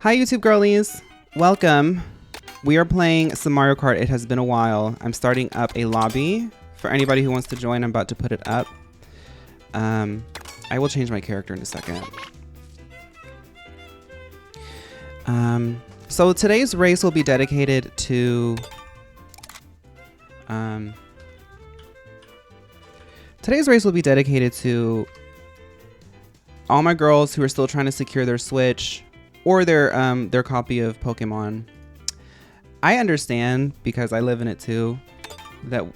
Hi, YouTube girlies. Welcome. We are playing some Mario Kart. It has been a while. I'm starting up a lobby. For anybody who wants to join, I'm about to put it up. I will change my character in a second. So today's race will be dedicated to... Today's race will be dedicated to all my girls who are still trying to secure their Switch or their copy of Pokemon. I understand, because I live in it too, that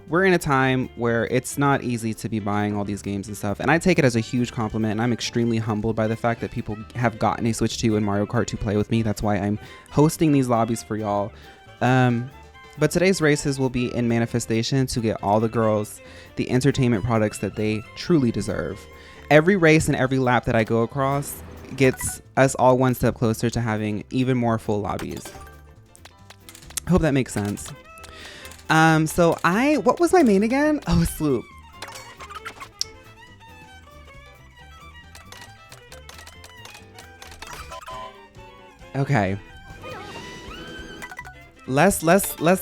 we're in a time where it's not easy to be buying all these games and stuff. And I take it as a huge compliment, and I'm extremely humbled by the fact that people have gotten a Switch 2 and Mario Kart to play with me. That's why I'm hosting these lobbies for y'all. But today's races will be in manifestation to get all the girls the entertainment products that they truly deserve. Every race and every lap that I go across gets us all one step closer to having even more full lobbies. Hope that makes sense. What was my main again? Oh, Sloop. Okay. Let's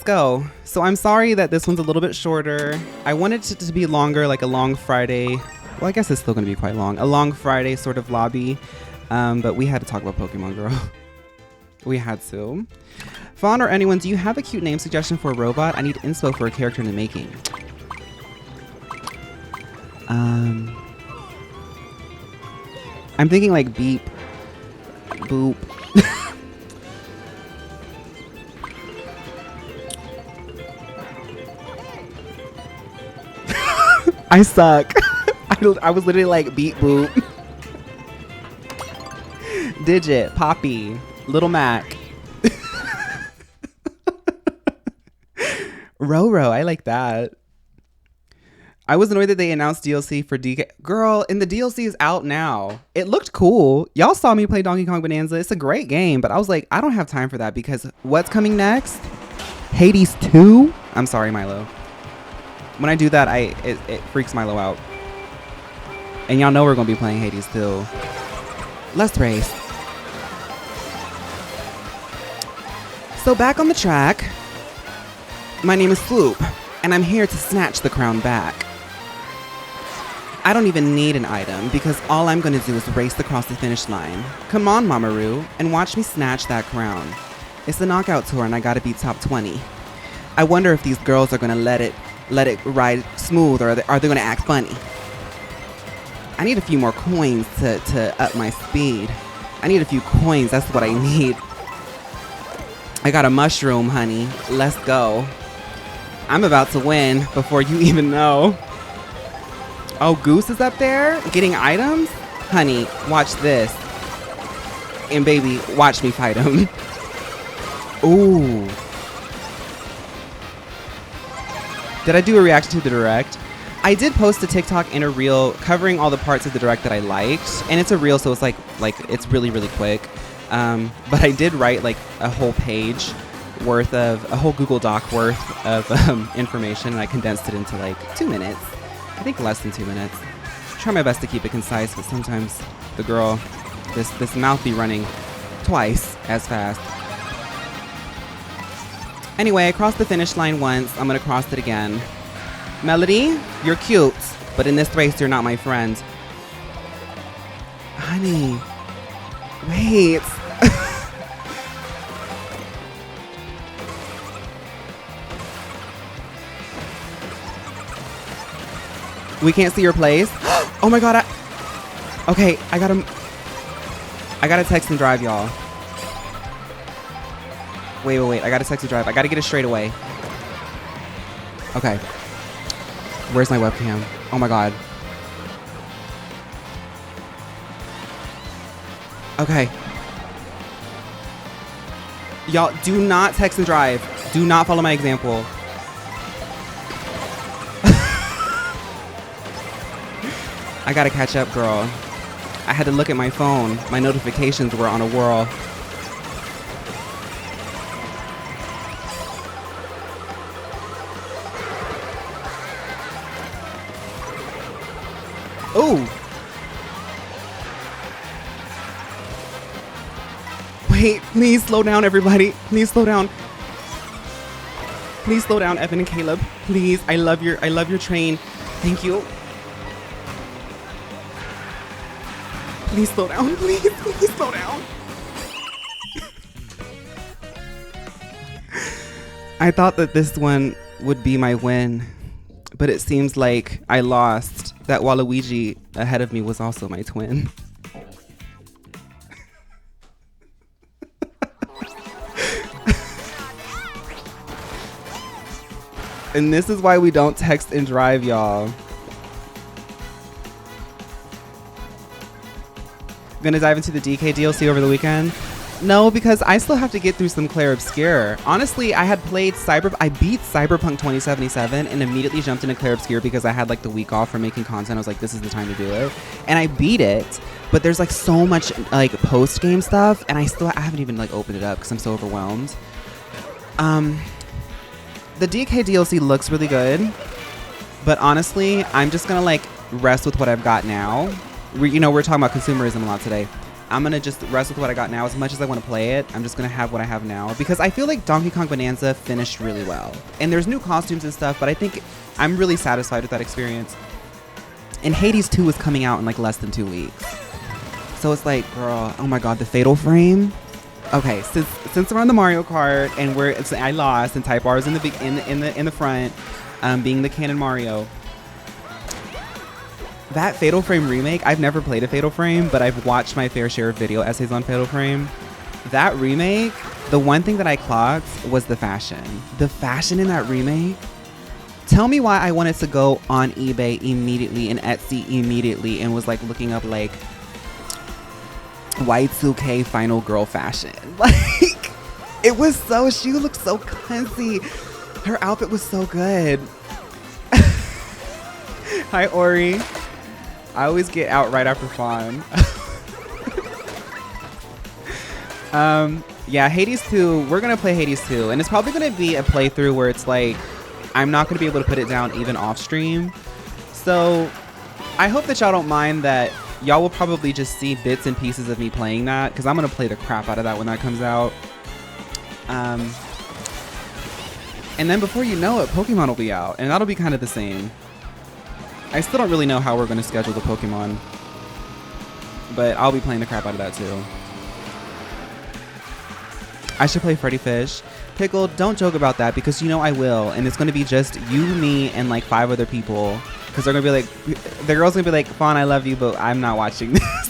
go. So I'm sorry that this one's a little bit shorter. I wanted it to be longer, like a long Friday. Well, I guess it's still gonna be quite long. A long Friday sort of lobby. But we had to talk about Pokemon, girl. We had to. Phaun or anyone, do you have a cute name suggestion for a robot? I need inspo for a character in the making. I'm thinking like Beep, Boop. I suck. I was literally like Beep, Boop. Digit, Poppy, Little Mac. Roro, I like that. I was annoyed that they announced DLC for DK. Girl, and the DLC is out now. It looked cool. Y'all saw me play Donkey Kong Bonanza. It's a great game, but I was like, I don't have time for that because what's coming next? Hades 2? I'm sorry, Milo. When I do that, it freaks Milo out. And y'all know we're gonna be playing Hades 2. Let's race. So back on the track. My name is Sloop, and I'm here to snatch the crown back. I don't even need an item, because all I'm gonna do is race across the finish line. Come on, Mamoru, and watch me snatch that crown. It's the knockout tour, and I gotta be top 20. I wonder if these girls are gonna let it ride smooth, or are they gonna act funny? I need a few more coins to up my speed. I need a few coins, that's what I need. I got a mushroom, honey. Let's go. I'm about to win before you even know. Oh, Goose is up there getting items? Honey, watch this. And baby, watch me fight him. Ooh. Did I do a reaction to the direct? I did post a TikTok and a reel covering all the parts of the direct that I liked. And it's a reel, so it's like it's really, really quick. But I did write like a whole page worth of a whole Google Doc worth of information, and I condensed it into like 2 minutes. I think less than 2 minutes. Try my best to keep it concise, but sometimes the girl, this mouth be running twice as fast. Anyway, I crossed the finish line once. I'm gonna cross it again. Melody, you're cute, but in this race, you're not my friend. Honey, wait. We can't see your place. Oh my god. Okay, I gotta text and drive, y'all. Wait. I gotta text and drive. I gotta get it straight away. Okay. Where's my webcam? Oh my god. Okay. Y'all, do not text and drive. Do not follow my example. I gotta catch up, girl. I had to look at my phone. My notifications were on a whirl. Ooh. Wait, please slow down, everybody. Please slow down. Please slow down, Evan and Caleb. Please, I love your train. Thank you. Please slow down, please slow down. I thought that this one would be my win, but it seems like I lost. That Waluigi ahead of me was also my twin. And this is why we don't text and drive, y'all. Gonna dive into the DK DLC over the weekend? No, because I still have to get through some Claire Obscure. Honestly, I had played I beat Cyberpunk 2077 and immediately jumped into Claire Obscure because I had like the week off from making content. I was like, this is the time to do it. And I beat it, but there's like so much like post-game stuff and I haven't even like opened it up because I'm so overwhelmed. The DK DLC looks really good, but honestly, I'm just gonna like rest with what I've got now. We're talking about consumerism a lot today. I'm gonna just rest with what I got now. As much as I want to play it, I'm just gonna have what I have now because I feel like Donkey Kong Bonanza finished really well. And there's new costumes and stuff, but I think I'm really satisfied with that experience. And Hades 2 is coming out in like less than 2 weeks. So it's like, girl, oh my god, the Fatal Frame. Okay, since we're on the Mario Kart and I lost and Type R is in the front, being the canon Mario. That Fatal Frame remake, I've never played a Fatal Frame, but I've watched my fair share of video essays on Fatal Frame. That remake, the one thing that I clocked was the fashion. The fashion in that remake. Tell me why I wanted to go on eBay immediately and Etsy immediately and was like looking up like Y2K final girl fashion. Like, it was so, she looked so cunty. Her outfit was so good. Hi, Ori. I always get out right after Fawn. Yeah, Hades 2, we're going to play Hades 2. And it's probably going to be a playthrough where it's like, I'm not going to be able to put it down even off stream. So I hope that y'all don't mind that y'all will probably just see bits and pieces of me playing that. Because I'm going to play the crap out of that when that comes out. And then before you know it, Pokemon will be out. And that'll be kind of the same. I still don't really know how we're going to schedule the Pokemon, but I'll be playing the crap out of that too. I should play Freddy Fish. Pickle, don't joke about that because you know I will, and it's going to be just you, me, and like 5 other people because they're going to be like, the girl's going to be like, Fawn, I love you, but I'm not watching this.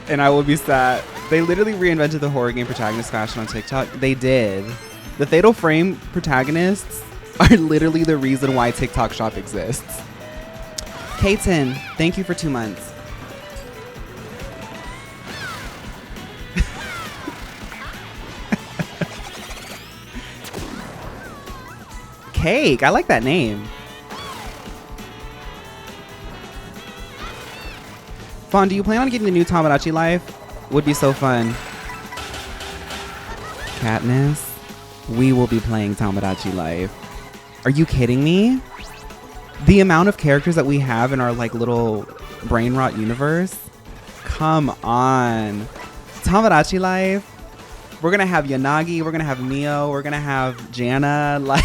And I will be sad. They literally reinvented the horror game protagonist fashion on TikTok. They did. The Fatal Frame protagonists are literally the reason why TikTok Shop exists. Katen, thank you for 2 months. Cake, I like that name. Fawn, do you plan on getting the new Tomodachi Life? Would be so fun. Katniss, we will be playing Tomodachi Life. Are you kidding me? The amount of characters that we have in our like little brain rot universe. Come on. Tomodachi Life. We're gonna have Yanagi, we're gonna have Mio, we're gonna have Jana, like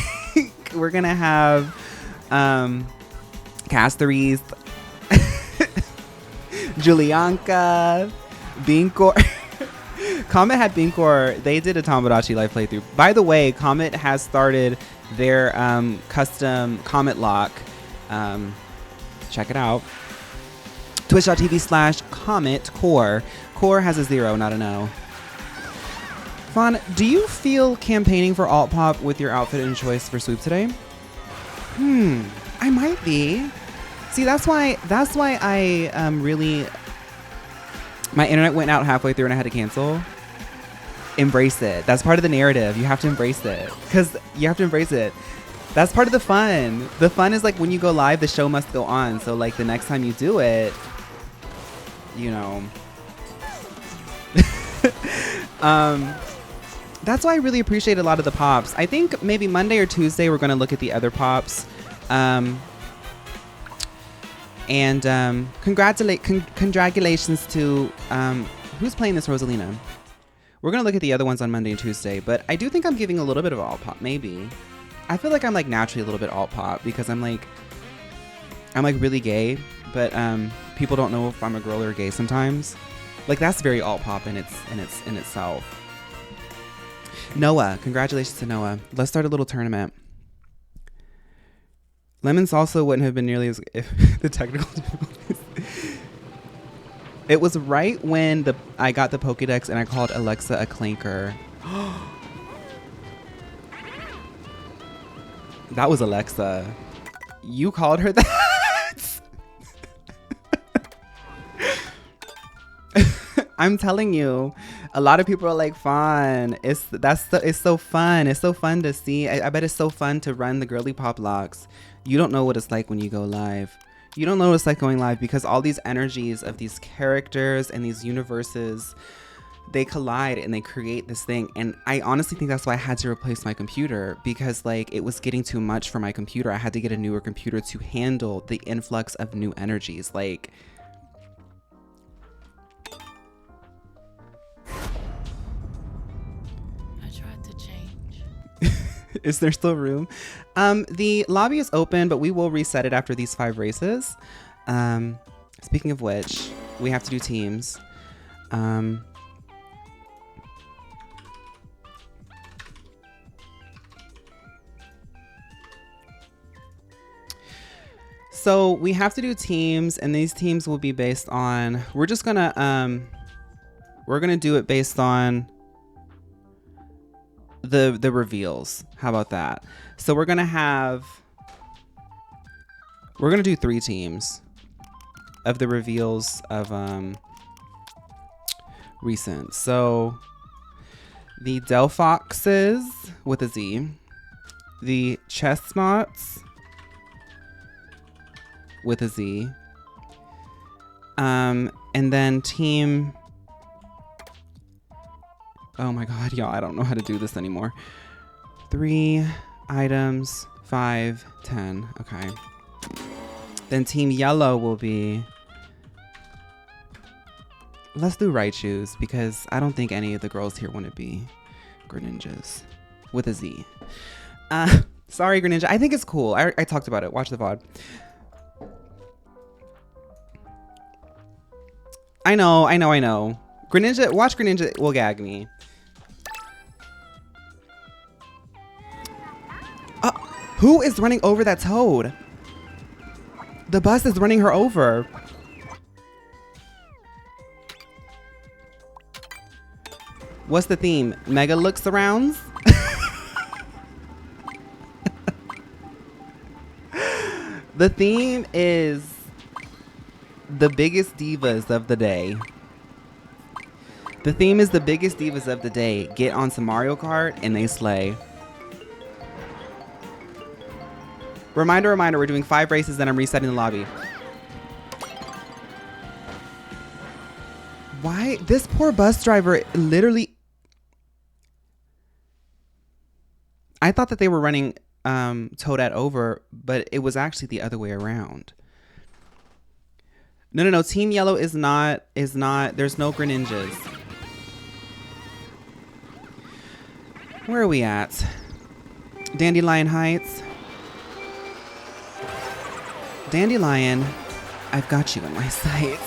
we're gonna have Castories, Julianka, Beancor. Comet had Beancor. They did a Tomodachi Life playthrough. By the way, Comet has started their custom Comet lock. Check it out. Twitch.tv/CometCore. Core has a 0, not an O. Fawn, do you feel campaigning for alt pop with your outfit and choice for Swoop today? I might be. See, that's why I really, my internet went out halfway through and I had to cancel. Embrace it. That's part of the narrative. You have to embrace it because you have to embrace it. That's part of the fun. The fun is like when you go live, the show must go on. So like the next time you do it, you know. That's why I really appreciate a lot of the pops. I think maybe Monday or Tuesday we're going to look at the other pops. Congratulations to who's playing this Rosalina. We're going to look at the other ones on Monday and Tuesday, but I do think I'm giving a little bit of alt pop, maybe. I feel like I'm like naturally a little bit alt pop because I'm like really gay, but people don't know if I'm a girl or gay sometimes. Like that's very alt pop in itself. Noah, congratulations to Noah. Let's start a little tournament. Lemon salsa wouldn't have been nearly as if the technical difficulties. It was right when I got the Pokédex and I called Alexa a clanker. That was Alexa. You called her that? I'm telling you, a lot of people are like, "Fun." It's so fun. It's so fun to see. I bet it's so fun to run the girly pop locks. You don't know what it's like when you go live. You don't know what it's like going live because all these energies of these characters and these universes, they collide and they create this thing. And I honestly think that's why I had to replace my computer because like it was getting too much for my computer. I had to get a newer computer to handle the influx of new energies. Like, is there still room? The lobby is open, but we will reset it after these 5 races. Speaking of which, we have to do teams. So we have to do teams, and these teams will be based on, we're gonna do it based on the reveals. How about that? So we're gonna do 3 teams of the reveals of recent. So the Delphoxes with a Z, the Chestnuts with a Z, and then team, oh my god, y'all, I don't know how to do this anymore. 3 items, 5, 10. Okay. Then team yellow will be, let's do Raichus because I don't think any of the girls here want to be Greninjas with a Z. Sorry, Greninja. I think it's cool. I talked about it. Watch the VOD. I know. Greninja, watch Greninja will gag me. Who is running over that toad? The bus is running her over. What's the theme? Mega look surrounds? The theme is the biggest divas of the day. The theme is the biggest divas of the day get on some Mario Kart and they slay. Reminder, we're doing 5 races, then I'm resetting the lobby. Why? This poor bus driver literally... I thought that they were running Toadette over, but it was actually the other way around. No. Team Yellow is not, there's no Greninjas. Where are we at? Dandelion Heights. Dandelion, I've got you in my sights.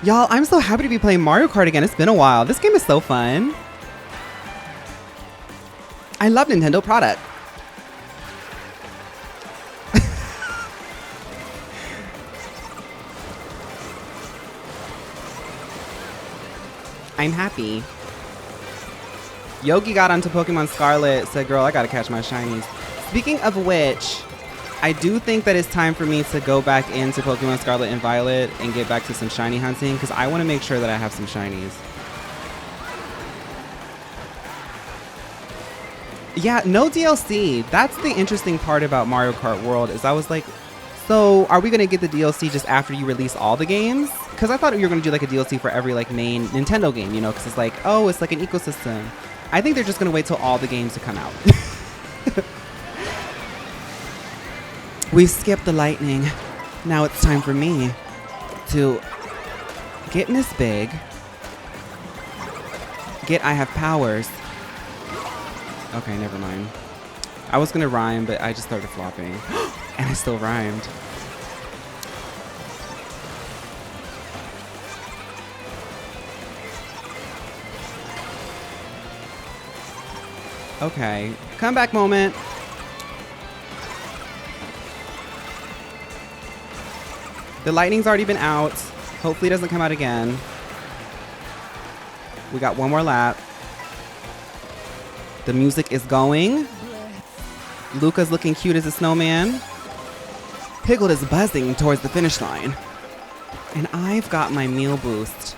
Y'all, I'm so happy to be playing Mario Kart again. It's been a while. This game is so fun. I love Nintendo product. I'm happy. Yogi got onto Pokemon Scarlet, said, girl, I gotta catch my shinies. Speaking of which, I do think that it's time for me to go back into Pokemon Scarlet and Violet and get back to some shiny hunting because I want to make sure that I have some shinies. Yeah, no DLC. That's the interesting part about Mario Kart World is I was like, so are we going to get the DLC just after you release all the games? Because I thought you were going to do like a DLC for every like main Nintendo game, you know, because it's like, oh, it's like an ecosystem. I think they're just going to wait till all the games to come out. We skipped the lightning. Now it's time for me to get Miss Big, get I have powers. Okay, never mind. I was gonna rhyme, but I just started flopping. And I still rhymed. Okay, comeback moment. The lightning's already been out. Hopefully it doesn't come out again. We got one more lap. The music is going. Luca's looking cute as a snowman. Piglet is buzzing towards the finish line. And I've got my meal boost.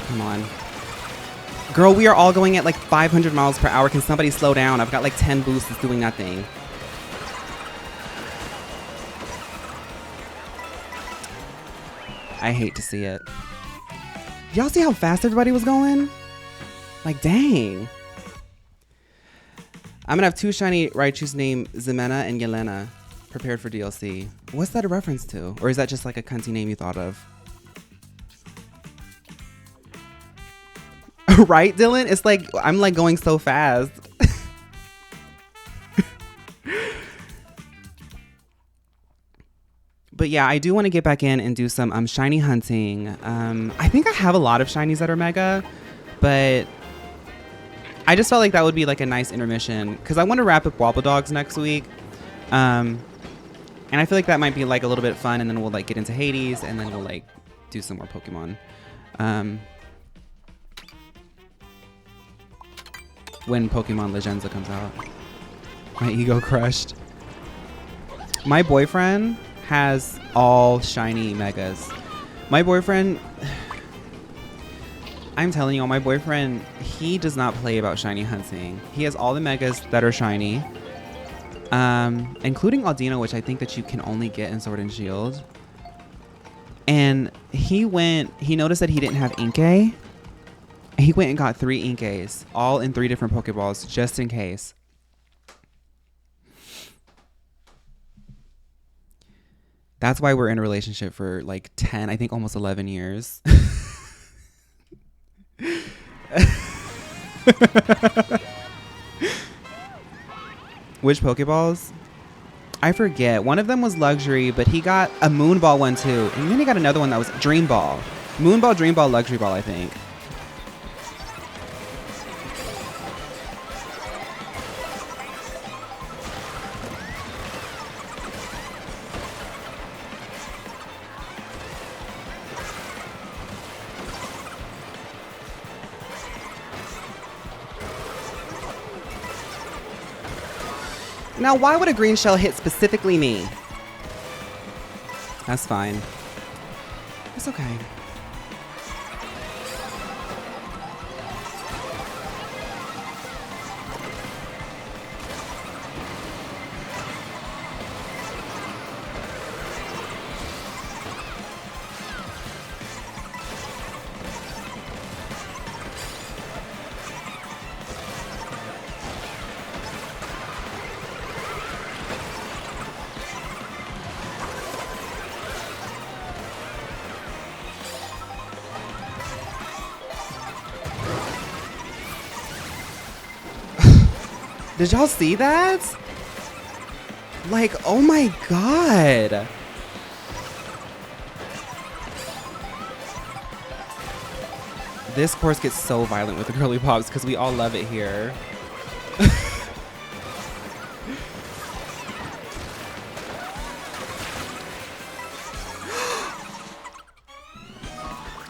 Come on. Girl, we are all going at like 500 miles per hour. Can somebody slow down? I've got like 10 boosts. It's doing nothing. I hate to see it. Y'all see how fast everybody was going? Like, dang. I'm gonna have two shiny Raichus named Ximena and Yelena prepared for DLC. What's that a reference to? Or is that just like a cunty name you thought of? Right, Dylan? It's like, I'm like going so fast. But yeah, I do want to get back in and do some shiny hunting. I think I have a lot of shinies that are mega, but I just felt like that would be like a nice intermission because I want to wrap up Wobble Dogs next week. And I feel like that might be like a little bit fun, and then we'll like get into Hades, and then we'll like do some more Pokemon. When Pokemon Legenza comes out. My ego crushed. My boyfriend has all shiny megas. My boyfriend, I'm telling you, my boyfriend, he does not play about shiny hunting. He has all the megas that are shiny, including Aldino, which I think that you can only get in Sword and Shield. And he noticed that he didn't have Inkay. He went and got 3 Inkays, all in 3 different Pokeballs, just in case. That's why we're in a relationship for like 10, I think almost 11 years. Which Pokeballs? I forget. One of them was luxury, but he got a Moonball one too. And then he got another one that was Dream Ball. Moonball, Dream Ball, Luxury Ball, I think. Now, why would a green shell hit specifically me? That's fine. It's okay. Did y'all see that? Like, oh my god. This course gets so violent with the girly pops because we all love it here.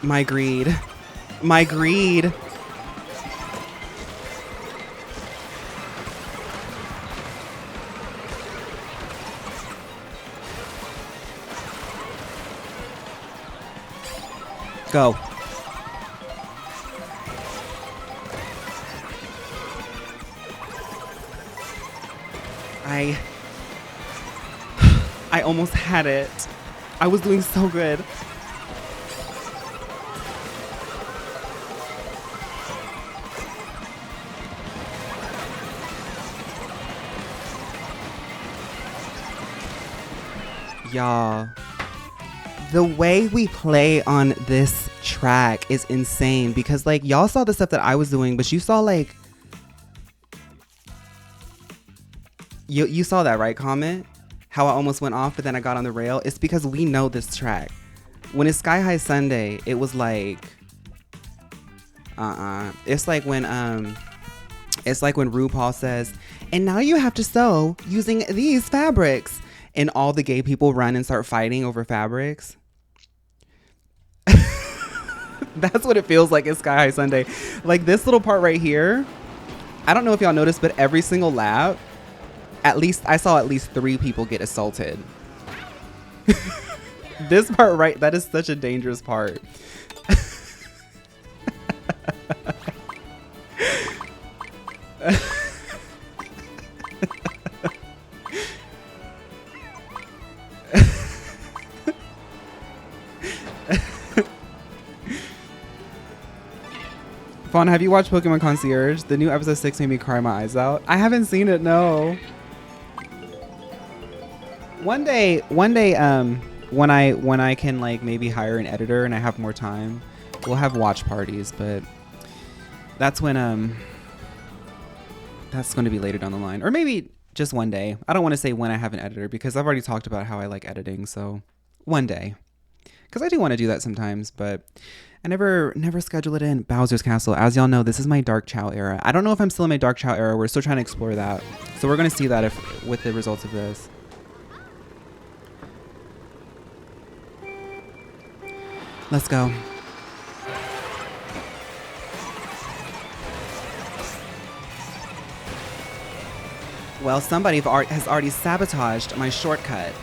My greed. My greed. Go. I almost had it. I was doing so good. Y'all, the way we play on this track is insane because like y'all saw the stuff that I was doing, but you saw like you saw that, right? Comment how I almost went off, but then I got on the rail. It's because we know this track. When it's Sky-High Sundae, it was like it's like when RuPaul says, and now you have to sew using these fabrics, and all the gay people run and start fighting over fabrics. That's what it feels like in Sky-High Sundae. Like this little part right here, I don't know if y'all noticed, but every single lap, I saw at least 3 people get assaulted. This part, right? That is such a dangerous part. Fawn, have you watched Pokemon Concierge? The new episode 6 made me cry my eyes out. I haven't seen it, no. One day, when I can like maybe hire an editor and I have more time, we'll have watch parties, but that's when that's going to be later down the line, or maybe just one day. I don't want to say when I have an editor because I've already talked about how I like editing, so one day, because I do want to do that sometimes, but I never schedule it in. Bowser's Castle, as y'all know, this is my Dark Chow era. I don't know if I'm still in my Dark Chow era. We're still trying to explore that, so we're going to see that with the results of this. Let's go. Well, somebody has already sabotaged my shortcut.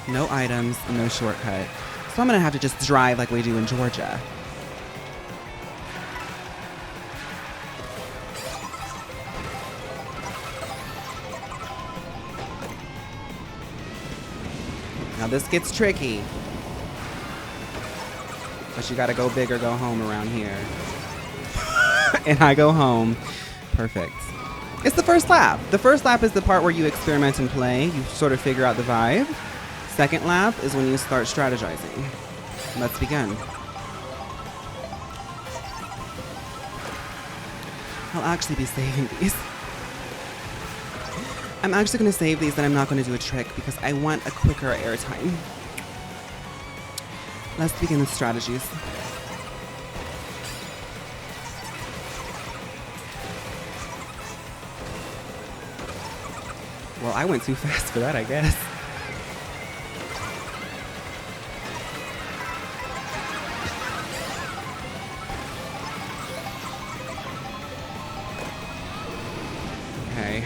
No items, no shortcut. So I'm gonna have to just drive like we do in Georgia. Now this gets tricky. But you gotta go big or go home around here. And I go home. Perfect. It's the first lap. The first lap is the part where you experiment and play. You sort of figure out the vibe. Second lap is when you start strategizing. Let's begin. I'll actually be saving these. I'm actually going to save these, and I'm not going to do a trick because I want a quicker airtime. Let's begin the strategies. Well, I went too fast for that, I guess. Okay.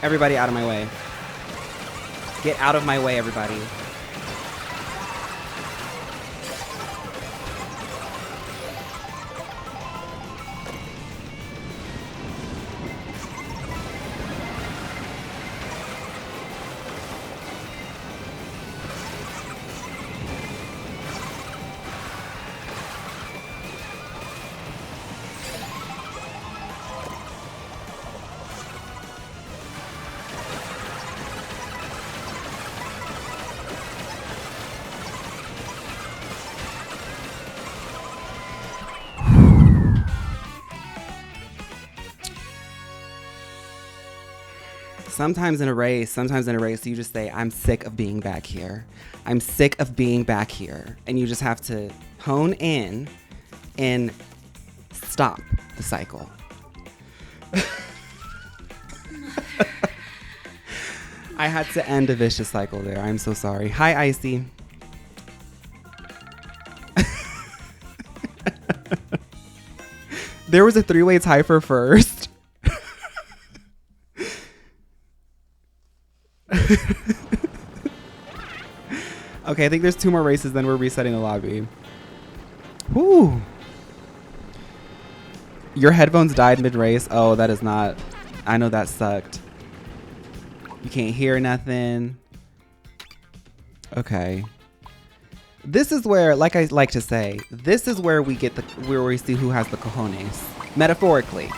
Everybody out of my way. Get out of my way, everybody. Sometimes in a race, you just say, I'm sick of being back here. I'm sick of being back here. And you just have to hone in and stop the cycle. I had to end a vicious cycle there. I'm so sorry. Hi, Icy. There was a 3-way tie for first. Okay, I think there's 2 more races, then we're resetting the lobby. Whoo. Your headphones died mid-race. Oh, that is not... I know that sucked. You can't hear nothing. Okay. This is where, like I like to say, this is where we get where we see who has the cojones. Metaphorically.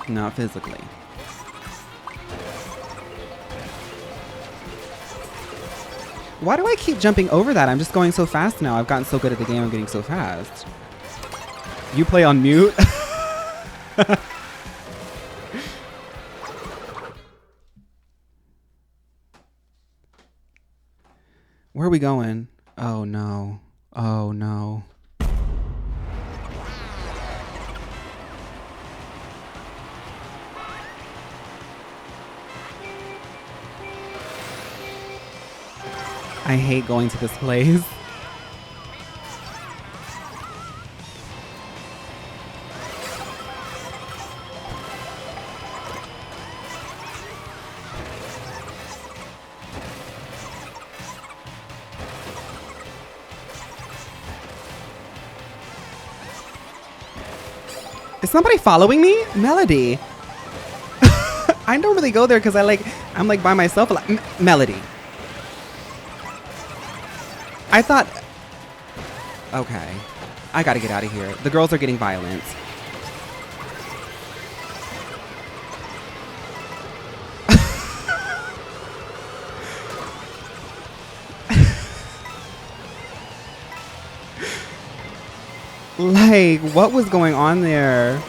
Not physically. Why do I keep jumping over that? I'm just going so fast now. I've gotten so good at the game, I'm getting so fast. You play on mute? Where are we going? Oh no. Oh no. I hate going to this place. Is somebody following me? Melody. I normally go there because I'm like by myself. Like, Melody. I thought, okay, I gotta get out of here. The girls are getting violent. Like, what was going on there?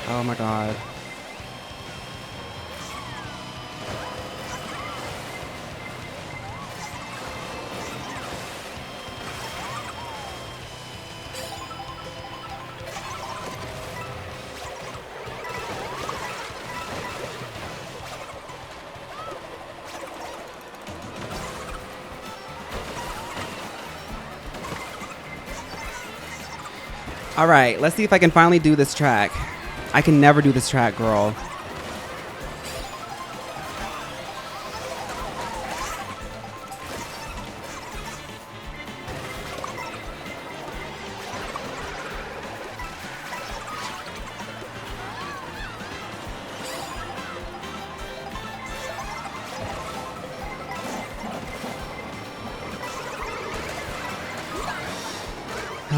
Oh my God. All right, let's see if I can finally do this track. I can never do this track, girl.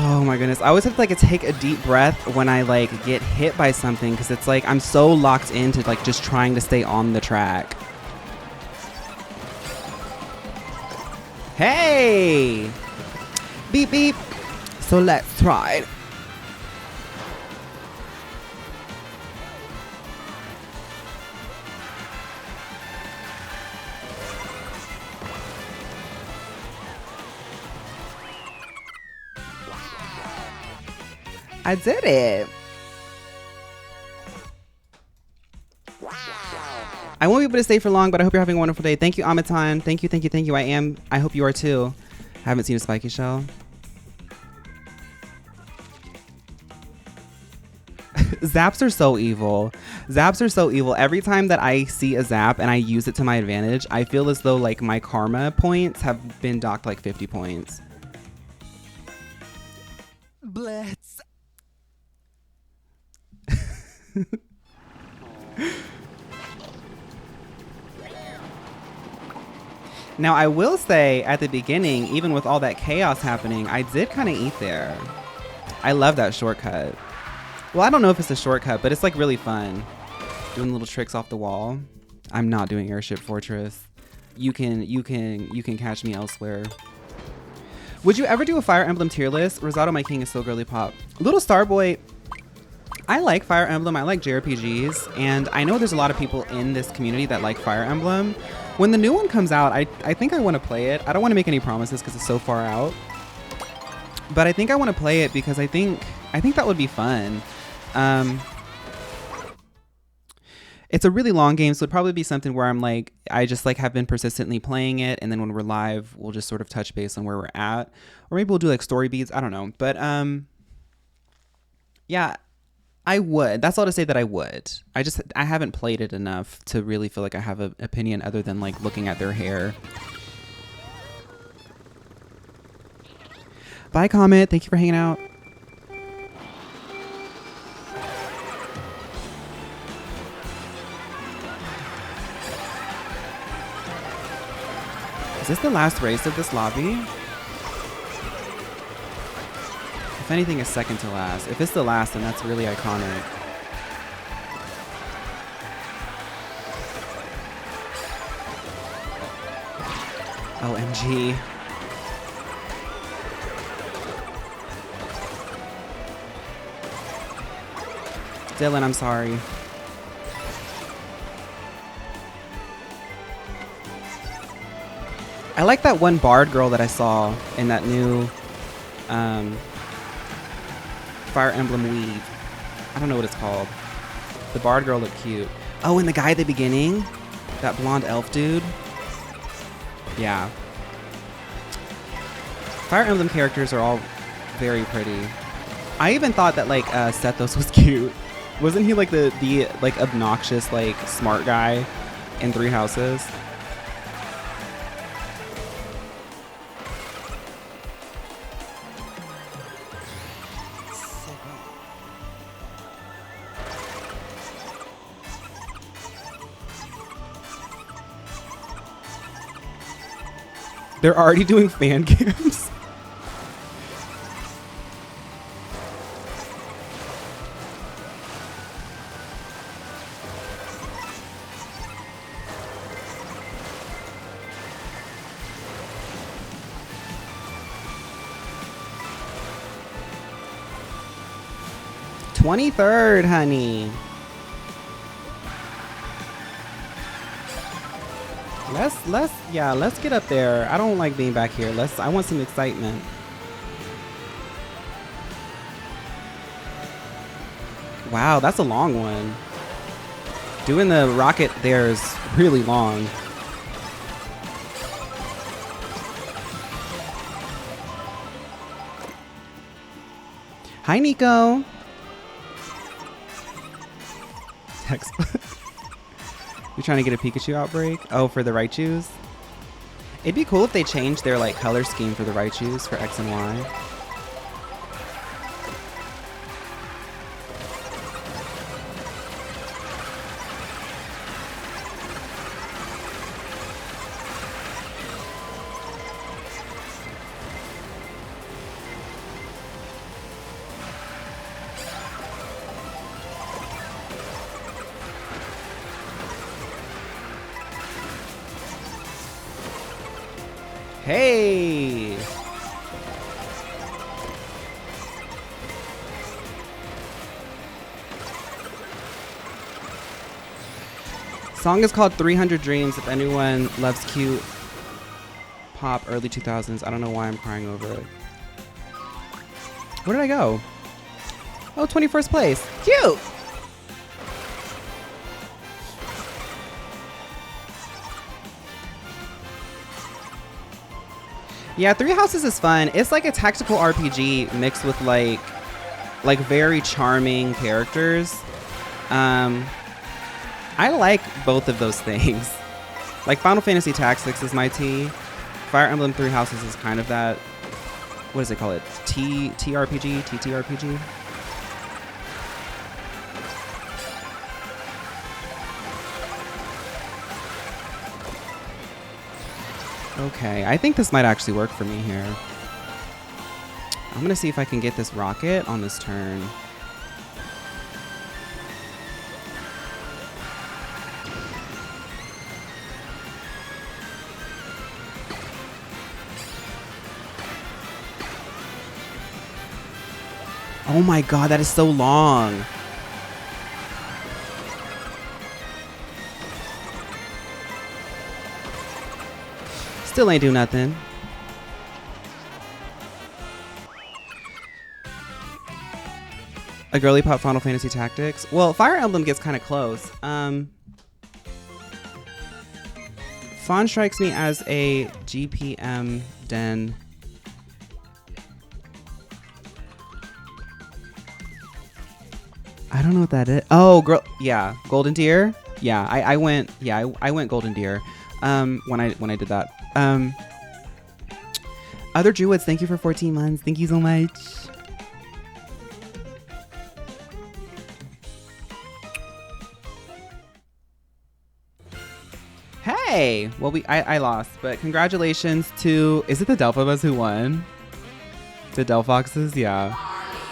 Oh my goodness. I always have to take a deep breath when I get hit by something because it's like I'm so locked into just trying to stay on the track. Hey! Beep beep. So let's try it. I did it. I won't be able to stay for long, but I hope you're having a wonderful day. Thank you, Amatan. Thank you, thank you, thank you. I hope you are too. I haven't seen a spiky shell. Zaps are so evil. Zaps are so evil. Every time that I see a zap and I use it to my advantage, I feel as though my karma points have been docked 50 points. Blitz. Now, I will say at the beginning, even with all that chaos happening, I did kind of eat there. I love that shortcut. Well, I don't know if it's a shortcut, but it's like really fun. Doing little tricks off the wall. I'm not doing Airship Fortress. You can catch me elsewhere. Would you ever do a Fire Emblem tier list? Rosado My King is so girly pop. Little Starboy, I like Fire Emblem. I like JRPGs, and I know there's a lot of people in this community that like Fire Emblem. When the new one comes out, I think I want to play it. I don't want to make any promises because it's so far out, but I think I want to play it because I think that would be fun. It's a really long game, so it'd probably be something where I'm like, I just like have been persistently playing it, and then when we're live, we'll just sort of touch base on where we're at, or maybe we'll do like story beats. I don't know, but yeah. I would. That's all to say that I would. I haven't played it enough to really feel like I have an opinion other than like looking at their hair. Bye, Comet. Thank you for hanging out. Is this the last race of this lobby? If anything, is second to last. If it's the last, then that's really iconic. OMG. Dylan, I'm sorry. I like that one bard girl that I saw in that new Fire Emblem weave. I don't know what it's called. The bard girl looked cute. Oh, and the guy at the beginning? That blonde elf dude? Yeah. Fire Emblem characters are all very pretty. I even thought that like Sethos was cute. Wasn't he like the like obnoxious like smart guy in Three Houses? They're already doing fan cams. "23rd, honey." Let's get up there. I don't like being back here. I want some excitement. Wow, that's a long one. Doing the rocket there is really long. Hi, Nico. Text. You trying to get a Pikachu outbreak? Oh, for the Raichus? It'd be cool if they changed their like color scheme for the Raichus for X and Y. Hey! Song is called 300 Dreams. If anyone loves cute pop early 2000s, I don't know why I'm crying over it. Where did I go? Oh, 21st place. Cute! Yeah, Three Houses is fun. It's like a tactical RPG mixed with like very charming characters. I like both of those things. Like Final Fantasy Tactics is my tea. Fire Emblem Three Houses is kind of that. What does it call it? TRPG? TTRPG? Okay, I think this might actually work for me here. I'm gonna see if I can get this rocket on this turn. Oh my god, that is so long. Still ain't do nothing. A girly pop Final Fantasy Tactics. Well, Fire Emblem gets kind of close. Phaun strikes me as a GPM den. I don't know what that is. Oh, girl. Yeah, Golden Deer. Yeah, I went. Yeah, I went Golden Deer. When I did that. Other Druids, thank you for 14 months. Thank you so much. Hey, well I lost, but congratulations to, is it the Delphibus who won? The Delphoxes, yeah.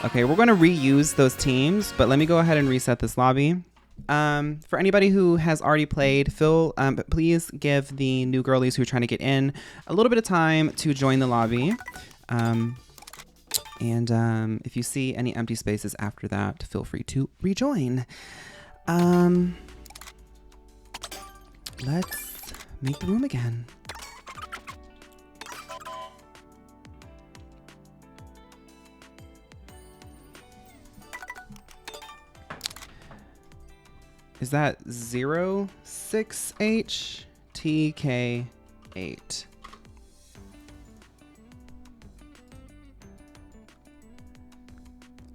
Okay, we're going to reuse those teams, but let me go ahead and reset this lobby. For anybody who has already played, please give the new girlies who are trying to get in a little bit of time to join the lobby. If you see any empty spaces after that, feel free to rejoin. Let's make the room again. Is that 06HTK8?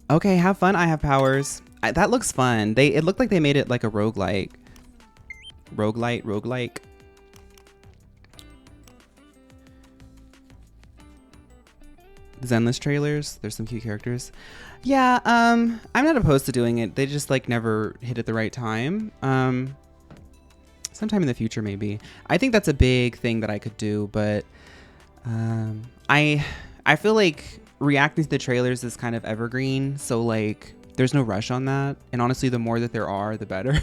Okay, have fun. I have powers. That looks fun. It looked like they made it like a roguelike. Roguelike. Zenless trailers. There's some cute characters. Yeah, I'm not opposed to doing it. They just like never hit at the right time. Sometime in the future, maybe. I think that's a big thing that I could do, but I feel like reacting to the trailers is kind of evergreen, so like there's no rush on that. And honestly, the more that there are, the better.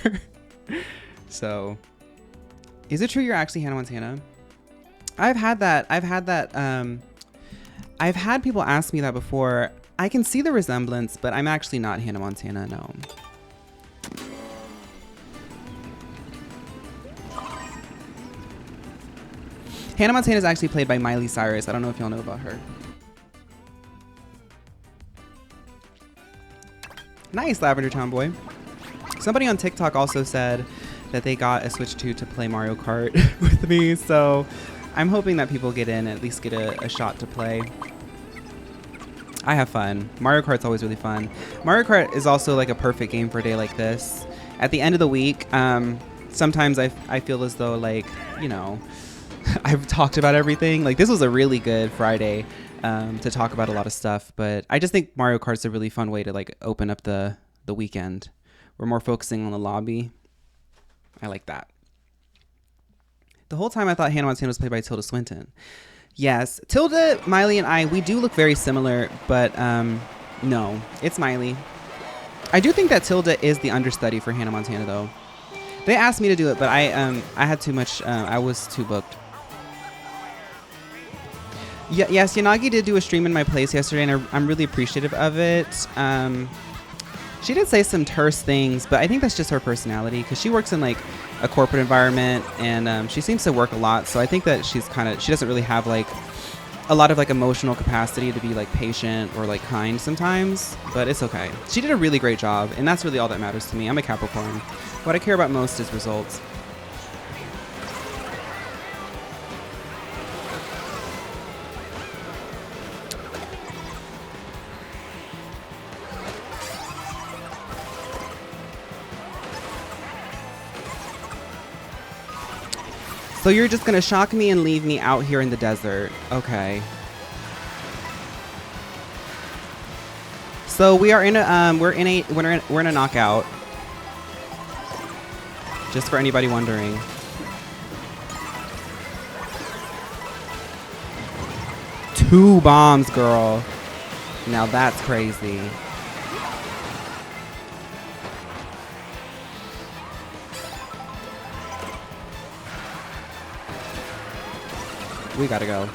So, is it true you're actually Hannah Montana? I've had people ask me that before. I can see the resemblance, but I'm actually not Hannah Montana, no. Hannah Montana is actually played by Miley Cyrus. I don't know if y'all know about her. Nice, Lavender Tomboy. Somebody on TikTok also said that they got a Switch 2 to play Mario Kart with me, so I'm hoping that people get in and at least get a shot to play. I have fun. Mario Kart's always really fun. Mario Kart is also like a perfect game for a day like this. At the end of the week, sometimes I feel as though like, you know, I've talked about everything. Like this was a really good Friday to talk about a lot of stuff, but I just think Mario Kart's a really fun way to like open up the weekend. We're more focusing on the lobby. I like that. The whole time I thought Hannah Montana was played by Tilda Swinton. Yes, Tilda, Miley, and I, we do look very similar, but no, it's Miley. I do think that Tilda is the understudy for Hannah Montana, though. They asked me to do it, but I had too much. I was too booked. Yes, Yanagi did do a stream in my place yesterday, and I'm really appreciative of it. She did say some terse things, but I think that's just her personality because she works in like a corporate environment and she seems to work a lot. So I think that she doesn't really have like a lot of like emotional capacity to be like patient or like kind sometimes, but it's okay. She did a really great job, and that's really all that matters to me. I'm a Capricorn. What I care about most is results. So you're just gonna shock me and leave me out here in the desert. Okay. So we are in a we're in a knockout. Just for anybody wondering. 2 bombs, girl. Now that's crazy. We gotta go.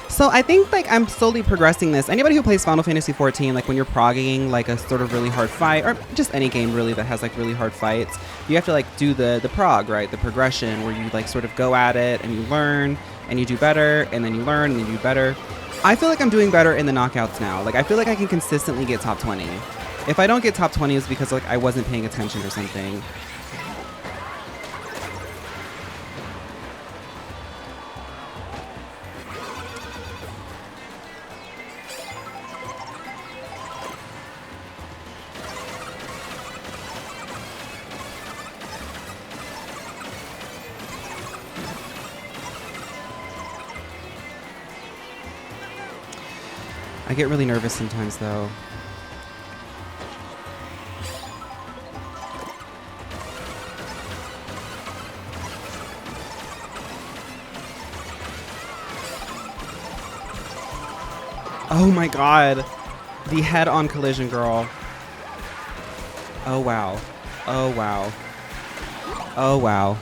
So I think like I'm slowly progressing this. Anybody who plays Final Fantasy 14, like when you're progging like a sort of really hard fight, or just any game really that has like really hard fights, you have to like do the prog, right? The progression where you like sort of go at it and you learn and you do better and then you learn and then you do better. I feel like I'm doing better in the knockouts now. Like I feel like I can consistently get top 20. If I don't get top 20, it's because like I wasn't paying attention or something. I get really nervous sometimes though. Oh my god. The head-on collision, girl. Oh wow. Oh wow. Oh wow.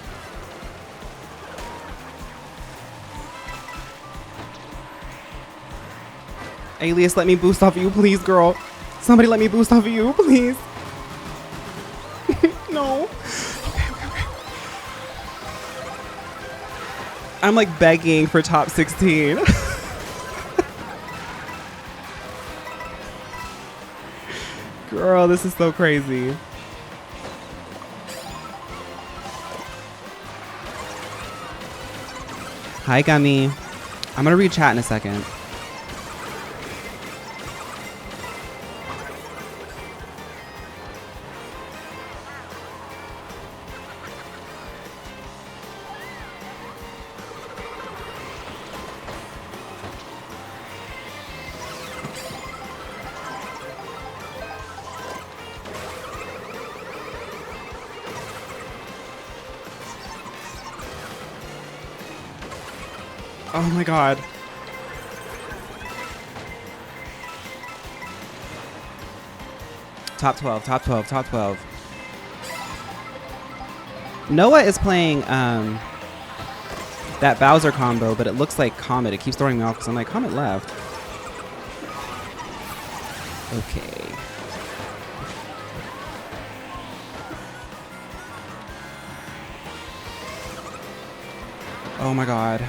Alias, let me boost off of you, please, girl. Somebody let me boost off of you, please. No. Okay. I'm like begging for top 16. Girl, this is so crazy. Hi, Gummy. I'm gonna read chat in a second. Oh my god. Top 12, top 12, top 12. Noah is playing that Bowser combo, but it looks like Comet. It keeps throwing me off because I'm like, Comet left. Okay. Oh my god.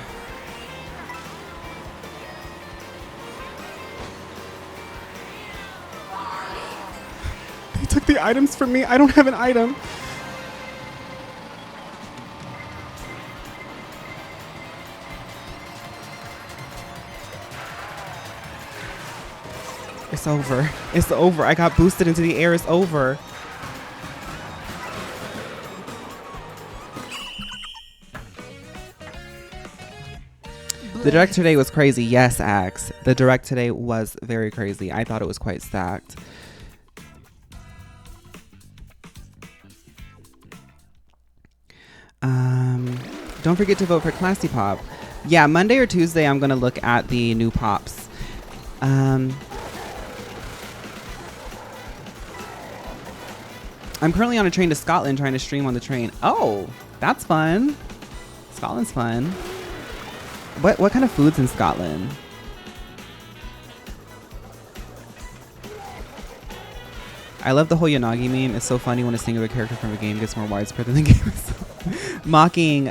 They took the items from me. I don't have an item. It's over. It's over. I got boosted into the air. It's over. The direct today was crazy. Yes, Axe. The direct today was very crazy. I thought it was quite stacked. Don't forget to vote for Classy Pop. Yeah, Monday or Tuesday, I'm going to look at the new pops. I'm currently on a train to Scotland trying to stream on the train. Oh, that's fun. Scotland's fun. What kind of food's in Scotland? I love the whole Yanagi meme. It's so funny when a singular character from a game gets more widespread than the game itself. Mocking,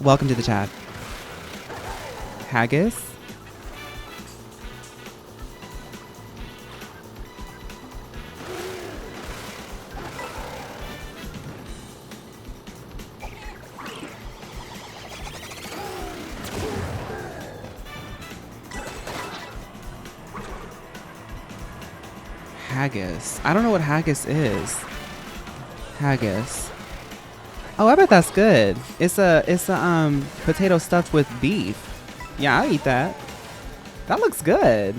welcome to the chat. Haggis? Haggis. I don't know what haggis is. Haggis. Oh, I bet that's good. It's a potato stuffed with beef. Yeah, I'll eat that. That looks good.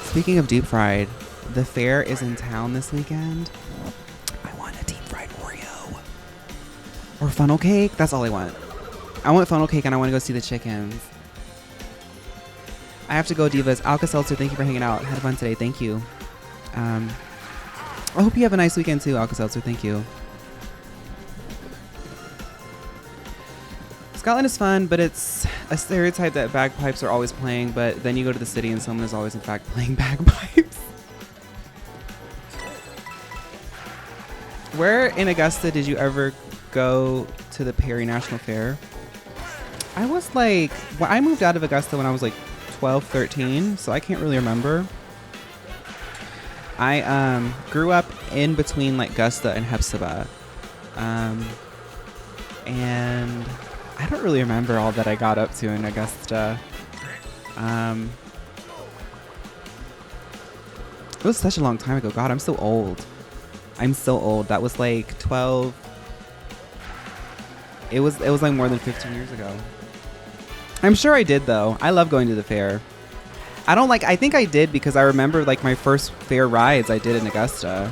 Speaking of deep fried, the fair is in town this weekend. I want a deep fried Oreo. Or funnel cake. That's all I want. I want funnel cake and I want to go see the chickens. I have to go, divas. Alka-Seltzer, thank you for hanging out. Had fun today. Thank you. I hope you have a nice weekend too, Alka-Seltzer. Thank you. Scotland is fun, but it's a stereotype that bagpipes are always playing, but then you go to the city and someone is always in fact playing bagpipes. Where in Augusta did you ever go to the Perry National Fair? I was like, well, I moved out of Augusta when I was like 12, 13, so I can't really remember. I grew up in between like Augusta and Hephzibah. And I don't really remember all that I got up to in Augusta. It was such a long time ago. God, I'm so old. I'm so old. That was like 12. It was like more than 15 years ago. I'm sure I did though. I love going to the fair. I think I did because I remember like my first fair rides I did in Augusta.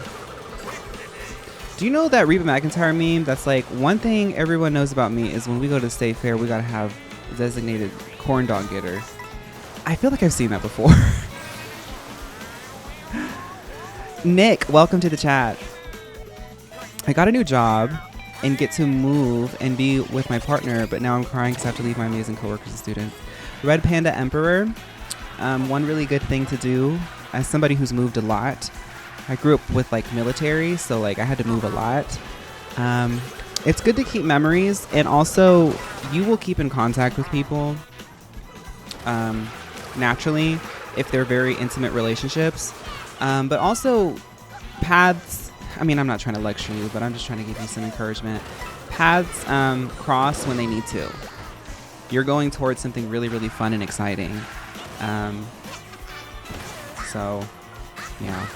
Do you know that Reba McEntire meme that's like, one thing everyone knows about me is when we go to the state fair, we gotta have a designated corn dog getter. I feel like I've seen that before. Nick, welcome to the chat. I got a new job and get to move and be with my partner, but now I'm crying because I have to leave my amazing coworkers and students. Red Panda Emperor, one really good thing to do as somebody who's moved a lot. I grew up with like military, so like I had to move a lot. It's good to keep memories, and also you will keep in contact with people naturally if they're very intimate relationships. But also paths, I mean, I'm not trying to lecture you, but I'm just trying to give you some encouragement. Paths cross when they need to. You're going towards something really, really fun and exciting. So, yeah.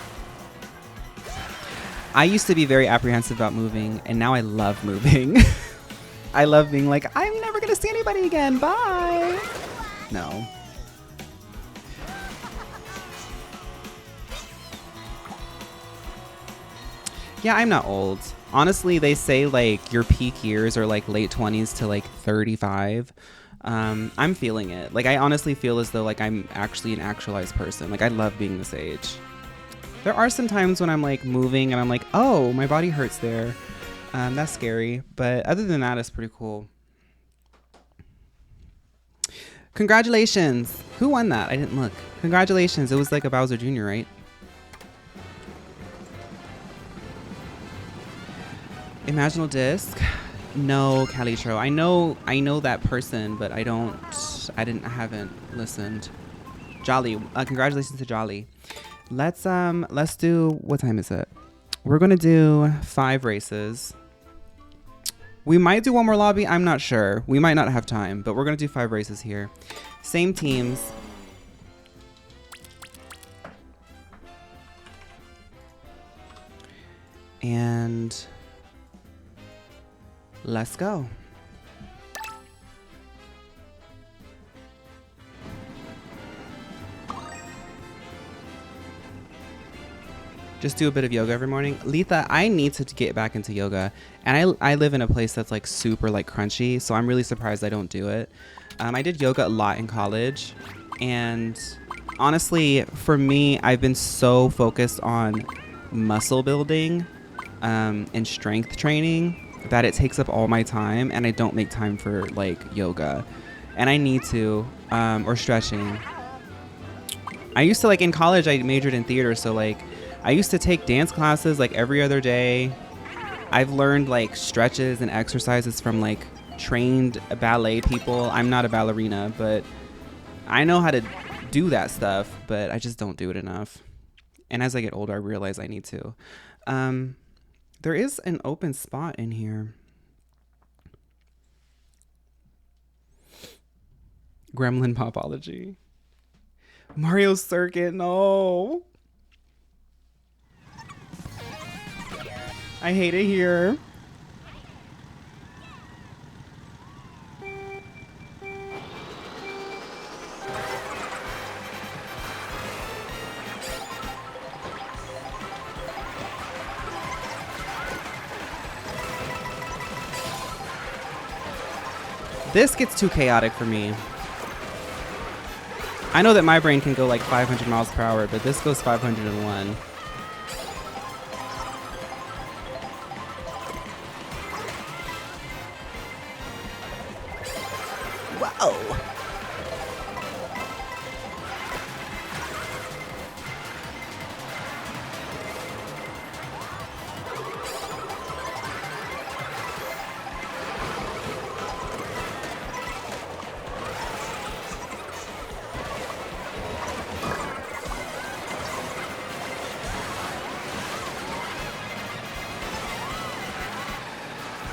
I used to be very apprehensive about moving, and now I love moving. I love being like, I'm never going to see anybody again. Bye. No. Yeah, I'm not old. Honestly, they say like your peak years are like late 20s to like 35. I'm feeling it. Like I honestly feel as though like I'm actually an actualized person. Like I love being this age. There are some times when I'm like moving and I'm like, oh, my body hurts there. That's scary. But other than that, it's pretty cool. Congratulations. Who won that? I didn't look. Congratulations. It was like a Bowser Jr., right? Imaginal Disc. No, Calitro. I know that person, but I haven't listened. Jolly. Congratulations to Jolly. Let's do, what time is it? We're gonna do 5 races. We might do one more lobby, I'm not sure. We might not have time, but we're gonna do 5 races here. Same teams. And let's go. Just do a bit of yoga every morning. Letha, I need to get back into yoga. And I live in a place that's like super like crunchy, so I'm really surprised I don't do it. I did yoga a lot in college. And honestly, for me, I've been so focused on muscle building and strength training that it takes up all my time, and I don't make time for like yoga. And I need to, or stretching. I used to, like in college, I majored in theater, so like I used to take dance classes like every other day. I've learned like stretches and exercises from like trained ballet people. I'm not a ballerina, but I know how to do that stuff, but I just don't do it enough. And as I get older, I realize I need to. There is an open spot in here. Gremlin Popology. Mario Circuit, no. I hate it here. This gets too chaotic for me. I know that my brain can go like 500 miles per hour, but this goes 501. Whoa!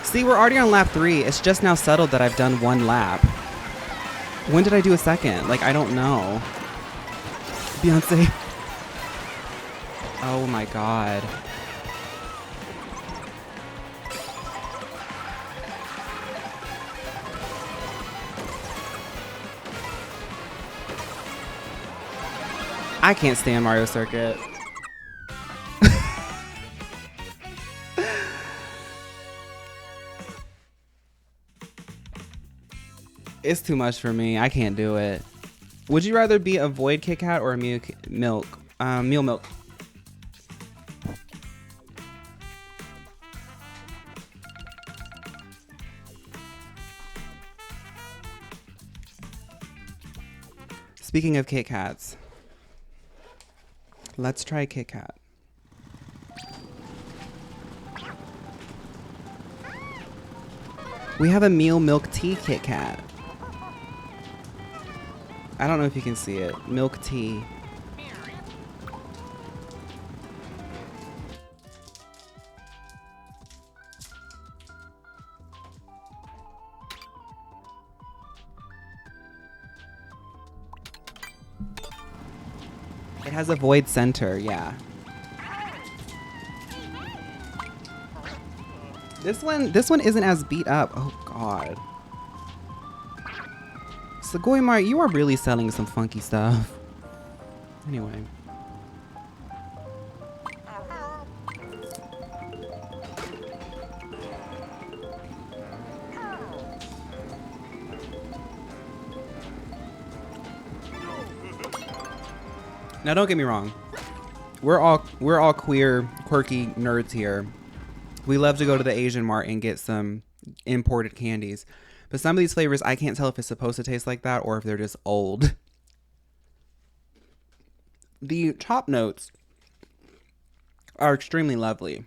See, we're already on lap 3. It's just now settled that I've done 1 lap. When did I do a second? Like, I don't know. Beyonce. Oh my god. I can't stand Mario Circuit. It's too much for me. I can't do it. Would you rather be a void Kit Kat or a meal milk? Speaking of Kit Kats, let's try Kit Kat. We have a meal milk tea Kit Kat. I don't know if you can see it. Milk tea. It has a void center, yeah. This one isn't as beat up. Oh god. Sagoimar, you are really selling some funky stuff. Anyway. Now don't get me wrong. We're all queer, quirky nerds here. We love to go to the Asian Mart and get some imported candies. But some of these flavors, I can't tell if it's supposed to taste like that or if they're just old. The top notes are extremely lovely.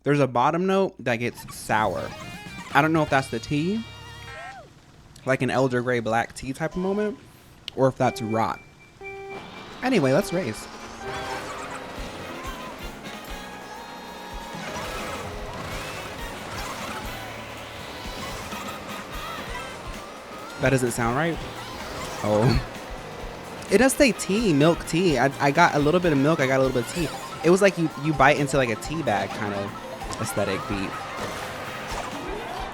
There's a bottom note that gets sour. I don't know if that's the tea, like an elder gray black tea type of moment, or if that's rot. Anyway, let's race. That doesn't sound right. Oh. It does say tea, milk tea. I got a little bit of milk, I got a little bit of tea. It was like you bite into like a tea bag kind of aesthetic beat.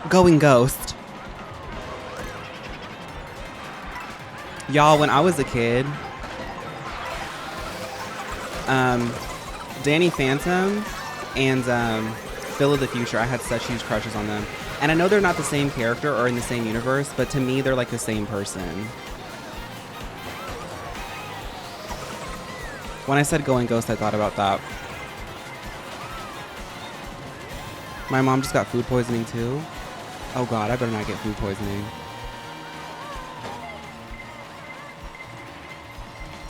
Going Ghost. Y'all, when I was a kid, Danny Phantom and Phil of the Future, I had such huge crushes on them. And I know they're not the same character or in the same universe, but to me, they're like the same person. When I said Going Ghost, I thought about that. My mom just got food poisoning too. Oh god, I better not get food poisoning.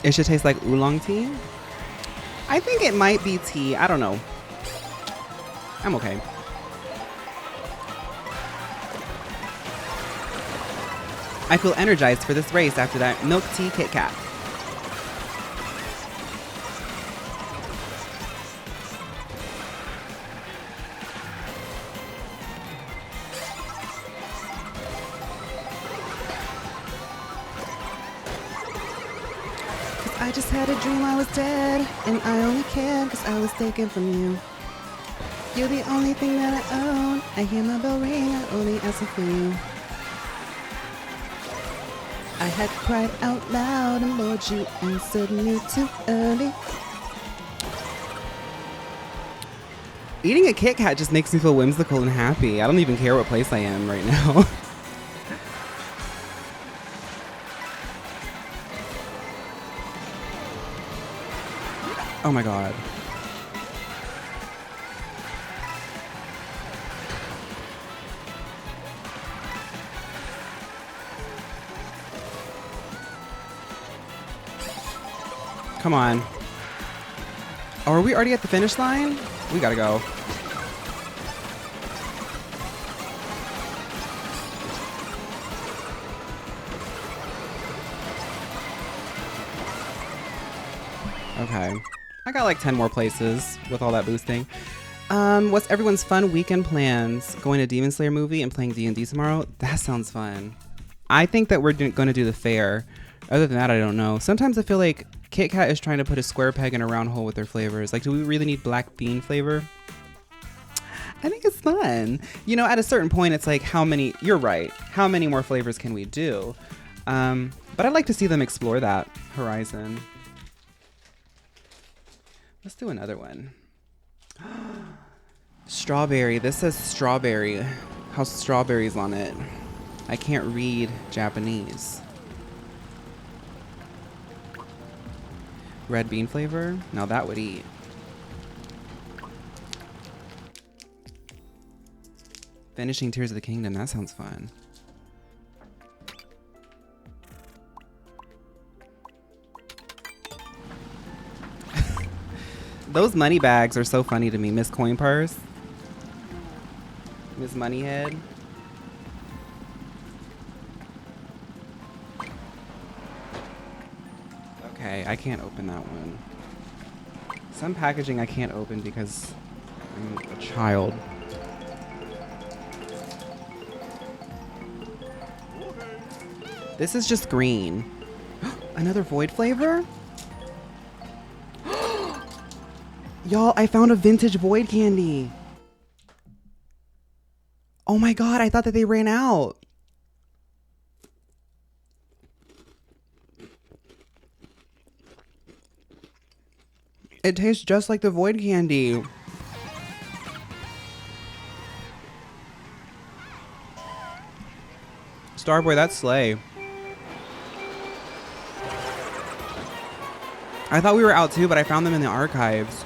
It should taste like oolong tea. I think it might be tea. I don't know. I'm okay. I feel energized for this race after that milk tea Kit Kat. I just had a dream I was dead, and I only cared because I was taken from you. You're the only thing that I own. I hear my bell ring, I only answer for you. I had cried out loud and Lord, you answered me too early. Eating a Kit Kat just makes me feel whimsical and happy. I don't even care what place I am right now. Oh my god. Come on. Oh, are we already at the finish line? We gotta go. Okay. I got like 10 more places with all that boosting. What's everyone's fun weekend plans? Going to Demon Slayer movie and playing D&D tomorrow? That sounds fun. I think that we're going to do the fair. Other than that, I don't know. Sometimes I feel like Kit Kat is trying to put a square peg in a round hole with their flavors. Like, do we really need black bean flavor? I think it's fun. You know, at a certain point, it's like, how many, you're right, how many more flavors can we do? But I'd like to see them explore that horizon. Let's do another one. Strawberry. This says strawberry. How's strawberries on it? I can't read Japanese. Red bean flavor? Now that would eat. Finishing Tears of the Kingdom. That sounds fun. Those money bags are so funny to me. Miss Coin Purse. Miss Moneyhead. Okay, I can't open that one. Some packaging I can't open because I'm a child. This is just green. Another void flavor? Y'all, I found a vintage void candy. Oh my god, I thought that they ran out. It tastes just like the void candy. Starboy, that's slay. I thought we were out too, but I found them in the archives.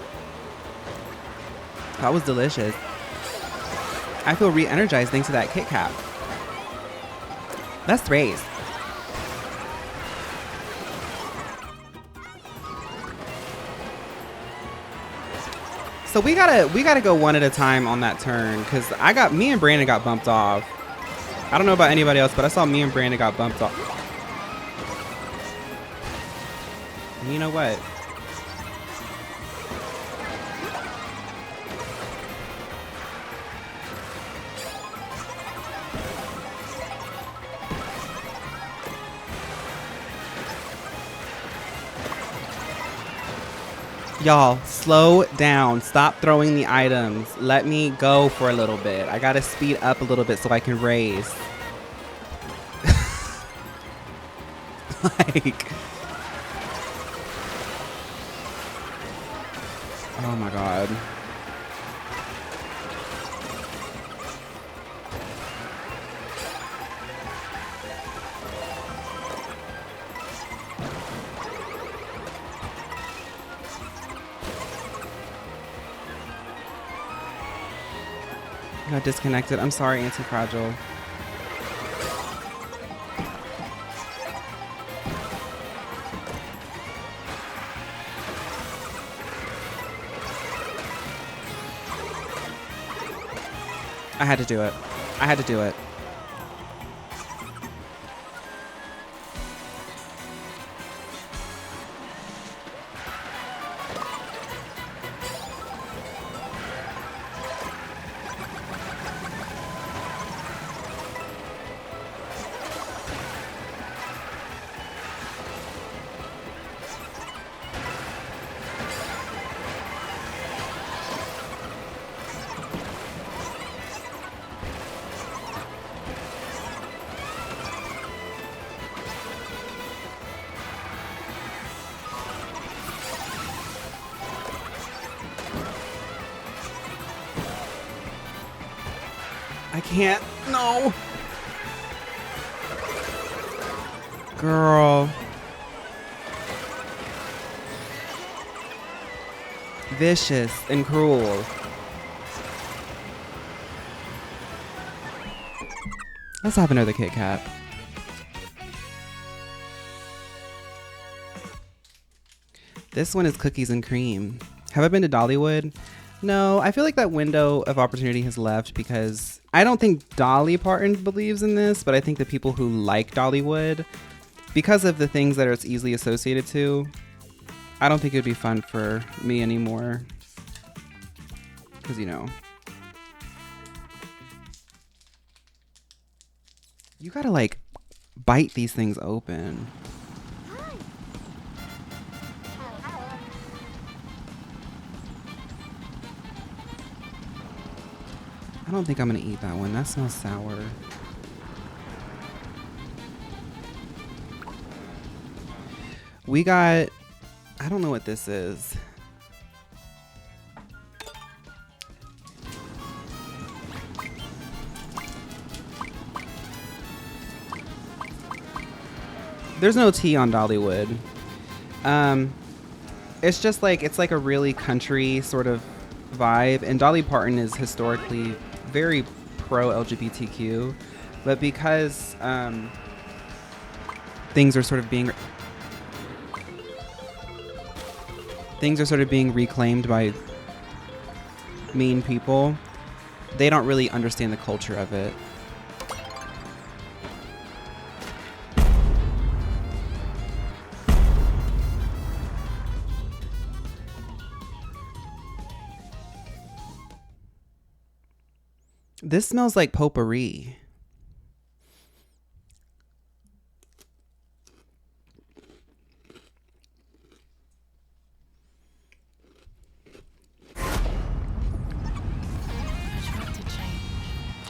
That was delicious. I feel re-energized thanks to that Kit Kat. That's race. So we gotta go one at a time on that turn, because me and Brandon got bumped off. I don't know about anybody else, but I saw me and Brandon got bumped off. And you know what? Y'all, slow down. Stop throwing the items. Let me go for a little bit. I gotta speed up a little bit so I can race. Like... Oh my god. Got disconnected. I'm sorry, Anti-Fragile. I had to do it. I had to do it. I can't. No. Girl. Vicious and cruel. Let's have another Kit Kat. This one is cookies and cream. Have I been to Dollywood? No, I feel like that window of opportunity has left because I don't think Dolly Parton believes in this, but I think the people who like Dollywood, because of the things that it's easily associated to, I don't think it would be fun for me anymore. Because, you know, you gotta like bite these things open. I don't think I'm gonna eat that one. That smells sour. We got, I don't know what this is. There's no tea on Dollywood. It's just like, it's like a really country sort of vibe. And Dolly Parton is historically very pro-LGBTQ. But because things are sort of being reclaimed by mean people, they don't really understand the culture of it. This smells like potpourri.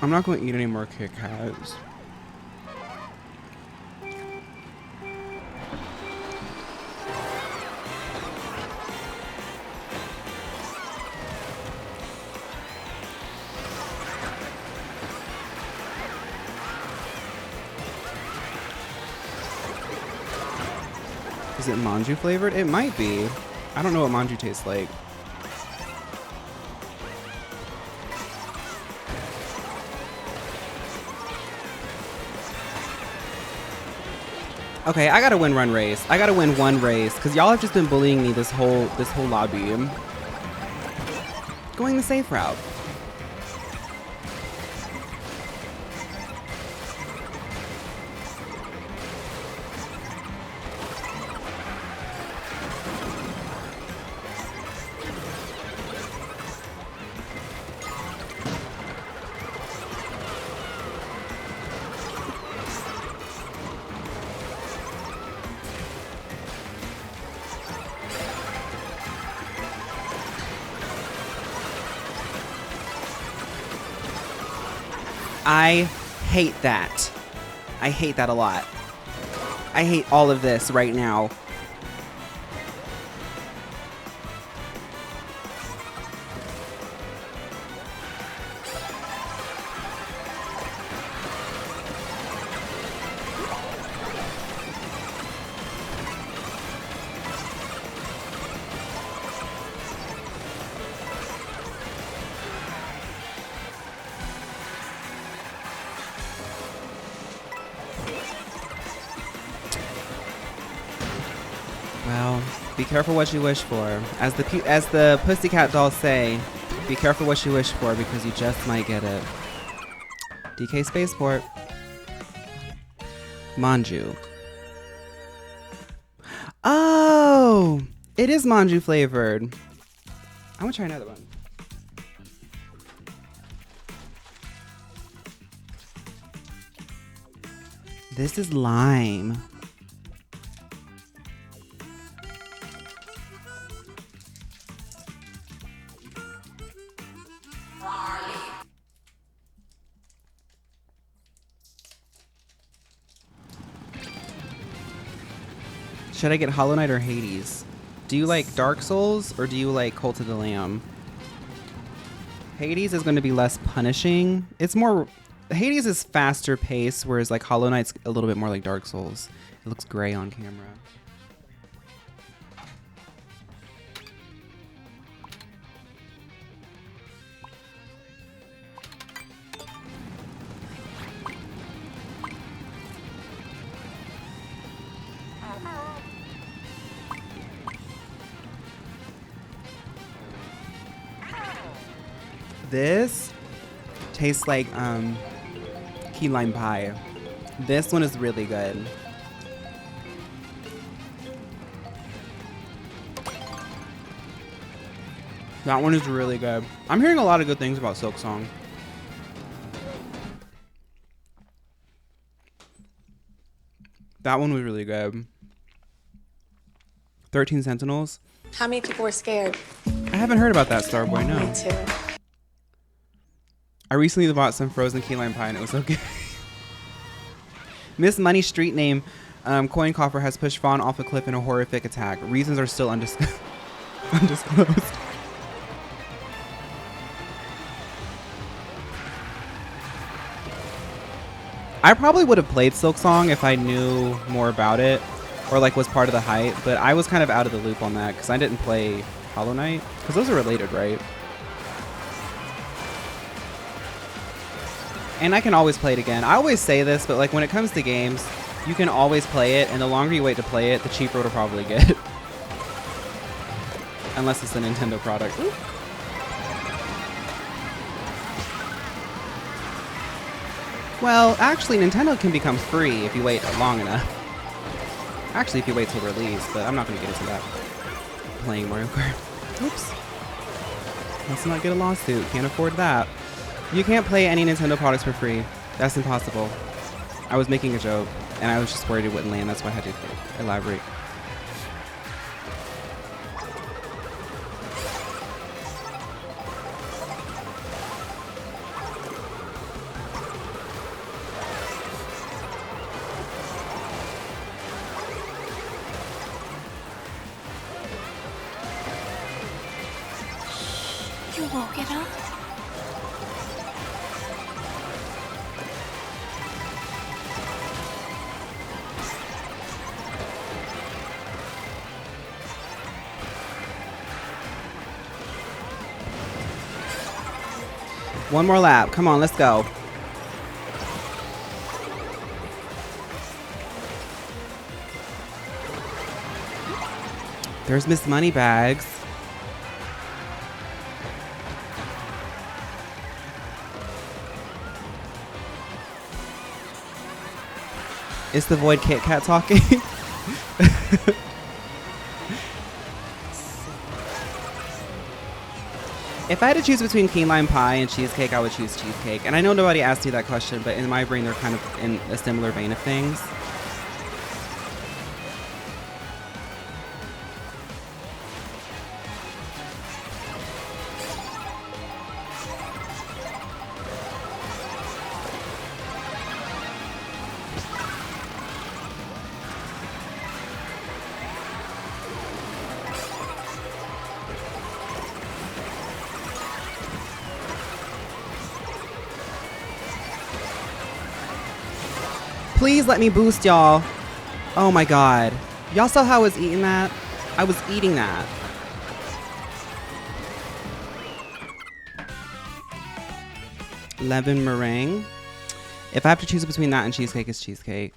I'm not going to eat any more Kit Kats. Is it manju flavored? It might be. I don't know what manju tastes like. Okay, I gotta win run race. I gotta win one race because y'all have just been bullying me this whole lobby. Going the safe route. I hate that. I hate that a lot. I hate all of this right now. Well, be careful what you wish for. As the Pussycat dolls say, be careful what you wish for because you just might get it. DK Spaceport. Manju. Oh! It is manju flavored. I'm gonna try another one. This is lime. Should I get Hollow Knight or Hades? Do you like Dark Souls or do you like Cult of the Lamb? Hades is going to be less punishing. It's more... Hades is faster paced, whereas like Hollow Knight's a little bit more like Dark Souls. It looks gray on camera. This tastes like key lime pie. This one is really good. That one is really good. I'm hearing a lot of good things about Silk Song. That one was really good. 13 Sentinels. How many people were scared? I haven't heard about that, Starboy, no. Me too. I recently bought some frozen key lime pie and it was so good. Miss Money street name Coin Coffer has pushed Fawn off a cliff in a horrific attack. Reasons are still undisclosed. I probably would have played Silk Song if I knew more about it or like was part of the hype, but I was kind of out of the loop on that because I didn't play Hollow Knight because those are related, right? And I can always play it again. I always say this, but like when it comes to games, you can always play it, and the longer you wait to play it, the cheaper it'll probably get. Unless it's a Nintendo product. Ooh. Well, actually, Nintendo can become free if you wait long enough. Actually, if you wait till release, but I'm not going to get into that. Playing Mario Kart. Oops. Let's not get a lawsuit. Can't afford that. You can't play any Nintendo products for free. That's impossible. I was making a joke, and I was just worried it wouldn't land. That's why I had to elaborate. You woke it up? One more lap. Come on, let's go. There's Miss Moneybags. It's the Void Kit Kat talking. If I had to choose between key lime pie and cheesecake, I would choose cheesecake. And I know nobody asked you that question, but in my brain, they're kind of in a similar vein of things. Please let me boost, y'all. Oh my god. Y'all saw how I was eating that? I was eating that. Lemon meringue. If I have to choose between that and cheesecake, it's cheesecake.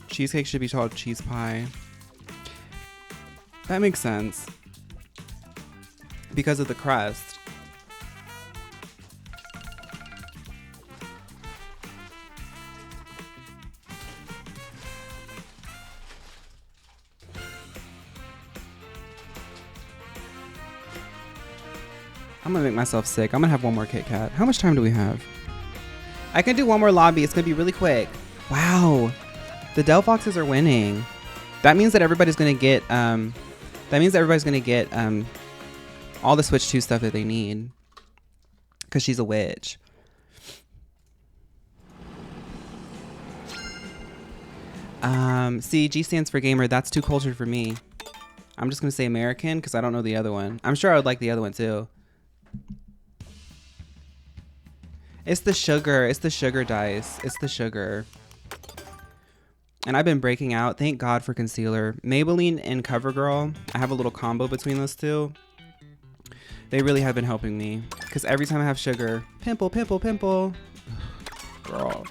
Cheesecake should be called cheese pie. That makes sense. Because of the crust. I'm gonna make myself sick. I'm gonna have one more Kit Kat. How much time do we have? I can do one more lobby. It's gonna be really quick. Wow. The Del Foxes are winning. That means that everybody's gonna get all the Switch 2 stuff that they need. Because she's a witch. See, G stands for gamer. That's too cultured for me. I'm just going to say American because I don't know the other one. I'm sure I would like the other one too. It's the sugar. It's the sugar dice. It's the sugar. And I've been breaking out. Thank God for concealer. Maybelline and CoverGirl. I have a little combo between those two. They really have been helping me. Because every time I have sugar, pimple, pimple, pimple. Girl.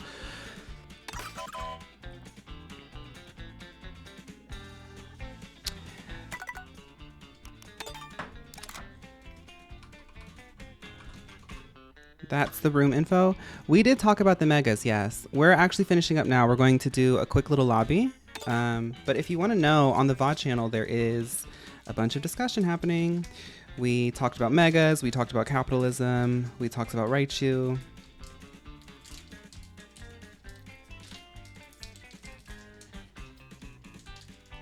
That's the room info. We did talk about the megas, yes. We're actually finishing up now. We're going to do a quick little lobby. But if you want to know, on the VOD channel, there is a bunch of discussion happening. We talked about megas, we talked about capitalism, we talked about Raichu.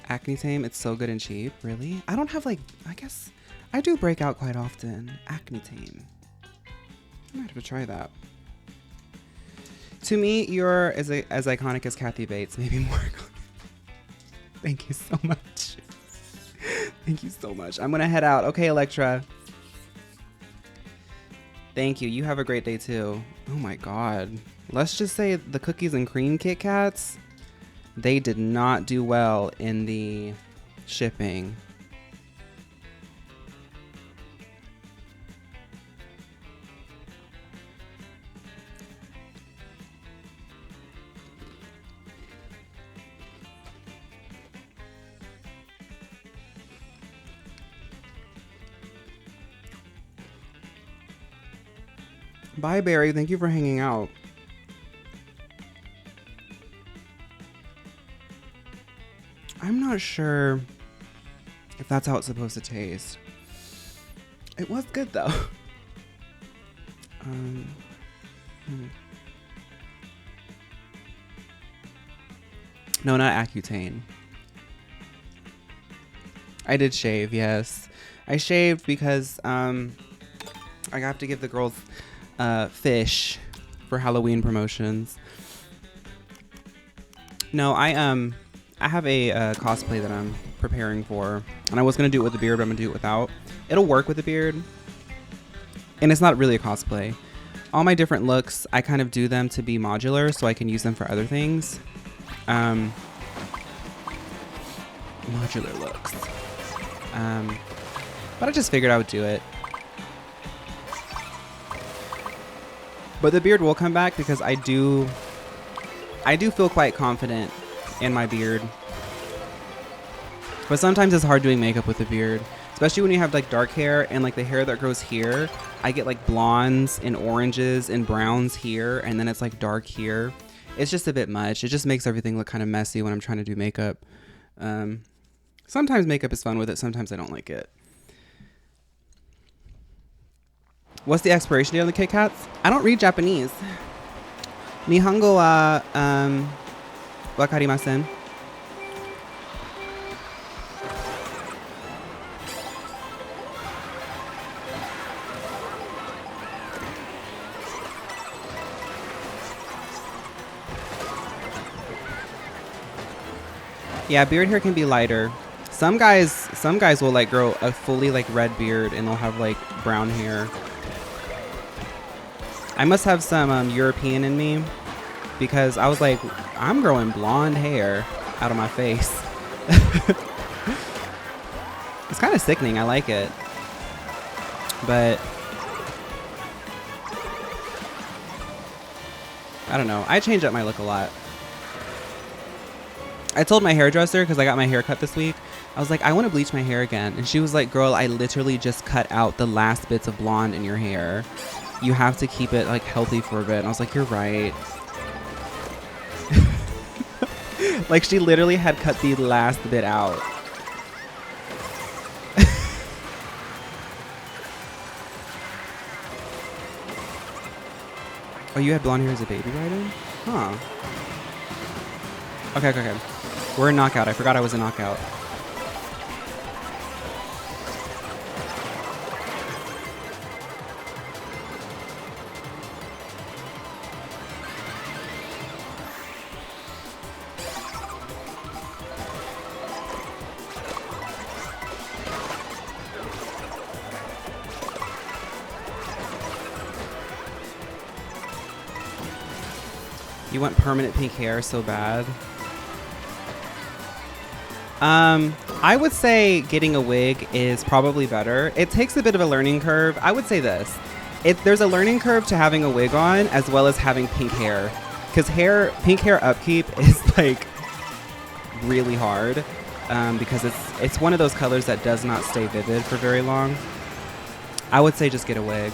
Acne Tame, it's so good and cheap. Really? I don't have like, I guess I do break out quite often. Acne Tame. I might have to try that. To me, you're as iconic as Kathy Bates, maybe more. Thank you so much. Thank you so much. I'm gonna head out. Okay, Electra. Thank you. You have a great day too. Oh my God. Let's just say the cookies and cream Kit Kats, they did not do well in the shipping. Bye, Barry. Thank you for hanging out. I'm not sure if that's how it's supposed to taste. It was good, though. No, not Accutane. I did shave, yes. I shaved because I have to give the girls fish for Halloween promotions. No, I have a cosplay that I'm preparing for, and I was gonna do it with the beard, but I'm gonna do it without. It'll work with the beard, and it's not really a cosplay. All my different looks, I kind of do them to be modular, so I can use them for other things. Modular looks. But I just figured I would do it. But the beard will come back because I do feel quite confident in my beard. But sometimes it's hard doing makeup with a beard, especially when you have like dark hair and like the hair that grows here. I get like blondes and oranges and browns here, and then it's like dark here. It's just a bit much. It just makes everything look kind of messy when I'm trying to do makeup. Sometimes makeup is fun with it. Sometimes I don't like it. What's the expiration date on the Kit Kats? I don't read Japanese. Nihongo wa wakarimasen. Yeah, beard hair can be lighter. Some guys will like grow a fully like red beard and they'll have like brown hair. I must have some European in me because I was like, I'm growing blonde hair out of my face. It's kind of sickening. I like it. But I don't know. I change up my look a lot. I told my hairdresser, because I got my hair cut this week, I was like, I want to bleach my hair again. And she was like, girl, I literally just cut out the last bits of blonde in your hair. You have to keep it like healthy for a bit. And I was like, you're right. Like she literally had cut the last bit out. Oh, you had blonde hair as a baby, Raiden? Huh. Okay. We're in knockout. I forgot I was in knockout. You want permanent pink hair so bad? I would say getting a wig is probably better. It takes a bit of a learning curve. I would say this. There's a learning curve to having a wig on as well as having pink hair. Because pink hair upkeep is like really hard because it's one of those colors that does not stay vivid for very long. I would say just get a wig.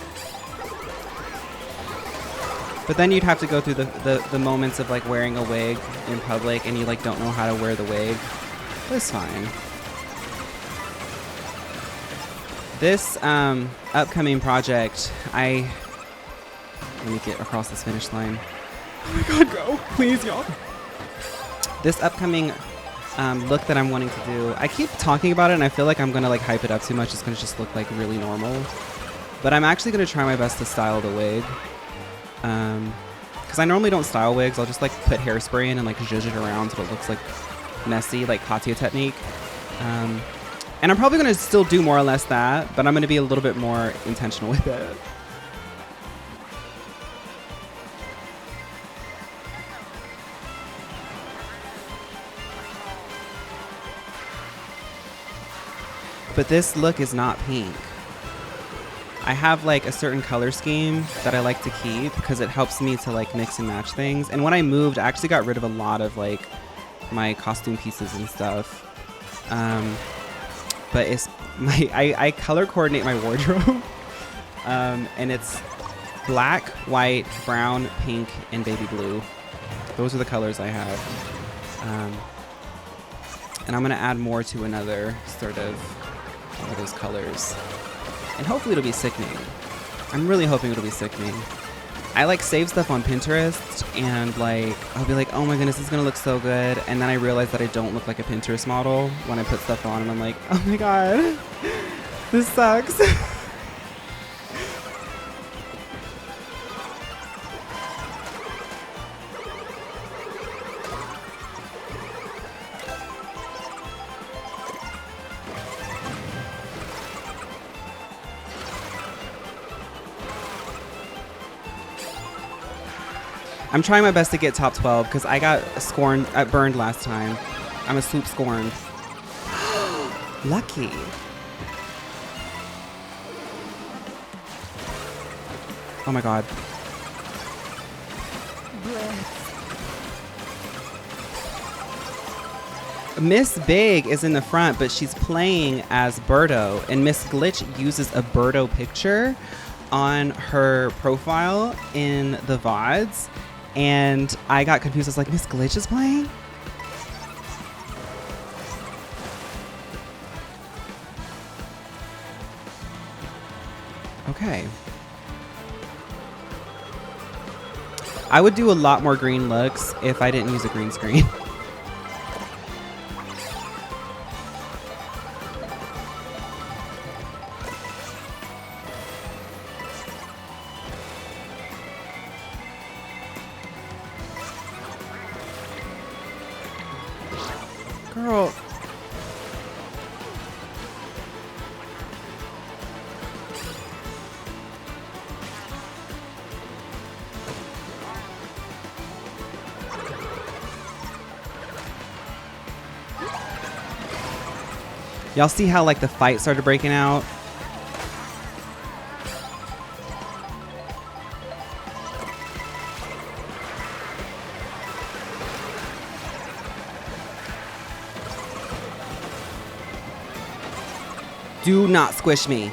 But then you'd have to go through the moments of like wearing a wig in public and you like don't know how to wear the wig. But it's fine. This upcoming project, let me get across this finish line. Oh my god, go. Please, y'all. This upcoming look that I'm wanting to do, I keep talking about it and I feel like I'm going to like hype it up too much. It's going to just look like really normal. But I'm actually going to try my best to style the wig. Because I normally don't style wigs. I'll just like put hairspray in and like zhuzh it around so it looks like messy, like Katya technique. And I'm probably going to still do more or less that, but I'm going to be a little bit more intentional with it. But this look is not pink. I have like a certain color scheme that I like to keep because it helps me to like mix and match things. And when I moved, I actually got rid of a lot of like my costume pieces and stuff. But it's I color coordinate my wardrobe. And it's black, white, brown, pink, and baby blue. Those are the colors I have. And I'm gonna add more to another sort of one of those colors. And hopefully it'll be sickening. I'm really hoping it'll be sickening. I like save stuff on Pinterest and like I'll be like, oh my goodness, this is gonna look so good. And then I realize that I don't look like a Pinterest model when I put stuff on and I'm like, oh my god, this sucks. I'm trying my best to get top 12 because I got burned last time. I'm a swoop scorned. Lucky. Oh my god. Miss Big is in the front, but she's playing as Birdo, and Miss Glitch uses a Birdo picture on her profile in the VODs. And I got confused. I was like, Miss Glitch is playing? Okay. I would do a lot more green looks if I didn't use a green screen. Girl. Y'all see how like the fight started breaking out? Do not squish me.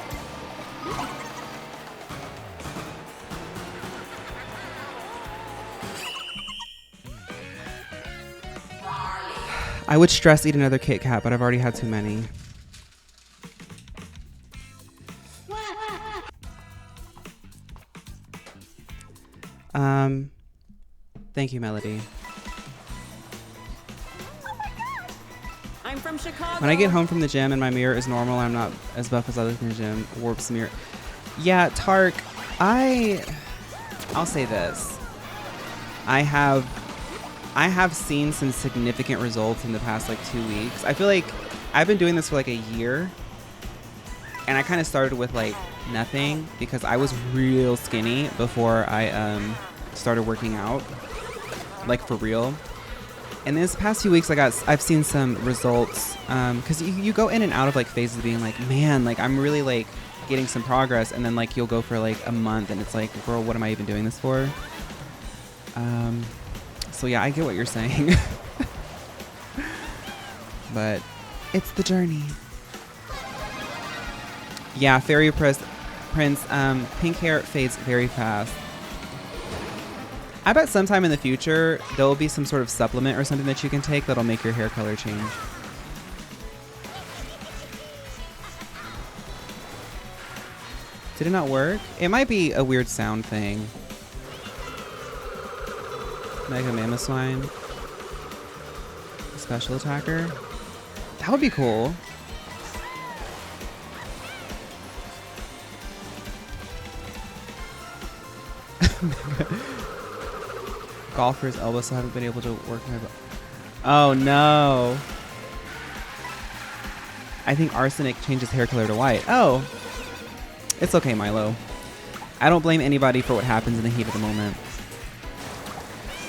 I would stress eat another Kit Kat, but I've already had too many. Thank you, Melody. I'm from Chicago. When I get home from the gym and my mirror is normal, I'm not as buff as others in the gym. Warps mirror. Yeah, Tark, I'll say this. I have seen some significant results in the past like 2 weeks. I feel like I've been doing this for like a year. And I kind of started with like nothing because I was real skinny before I started working out, like for real. And this past few weeks, I've seen some results because you go in and out of like phases of being like, man, like I'm really like getting some progress, and then like you'll go for like a month and it's like, girl, what am I even doing this for? So yeah, I get what you're saying, but it's the journey. Yeah, Fairy Prince, pink hair fades very fast. I bet sometime in the future there will be some sort of supplement or something that you can take that'll make your hair color change. Did it not work? It might be a weird sound thing. Mega Mamoswine. Special attacker. That would be cool. Golfer's elbow, so I haven't been able to work my. Oh no! I think arsenic changes hair color to white. Oh, it's okay, Milo. I don't blame anybody for what happens in the heat of the moment.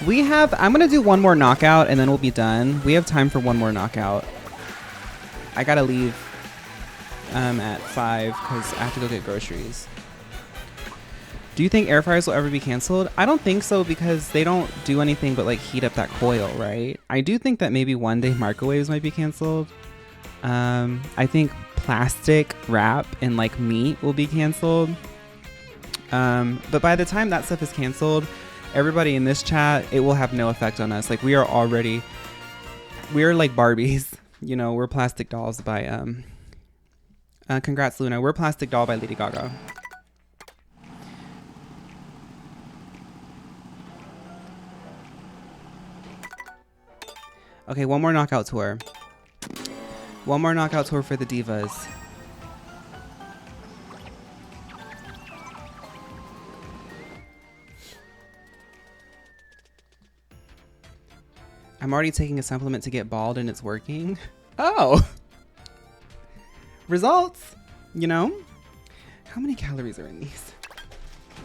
We have. I'm gonna do one more knockout and then we'll be done. We have time for one more knockout. I gotta leave at 5 because I have to go get groceries. Do you think air fryers will ever be canceled? I don't think so because they don't do anything but like heat up that coil, right? I do think that maybe one day microwaves might be canceled. I think plastic wrap and like meat will be canceled. But by the time that stuff is canceled, everybody in this chat, it will have no effect on us. Like we're like Barbies, you know, we're plastic dolls by, congrats Luna, we're Plastic Doll by Lady Gaga. Okay, one more knockout tour. One more knockout tour for the divas. I'm already taking a supplement to get bald and it's working. Oh! Results! You know? How many calories are in these?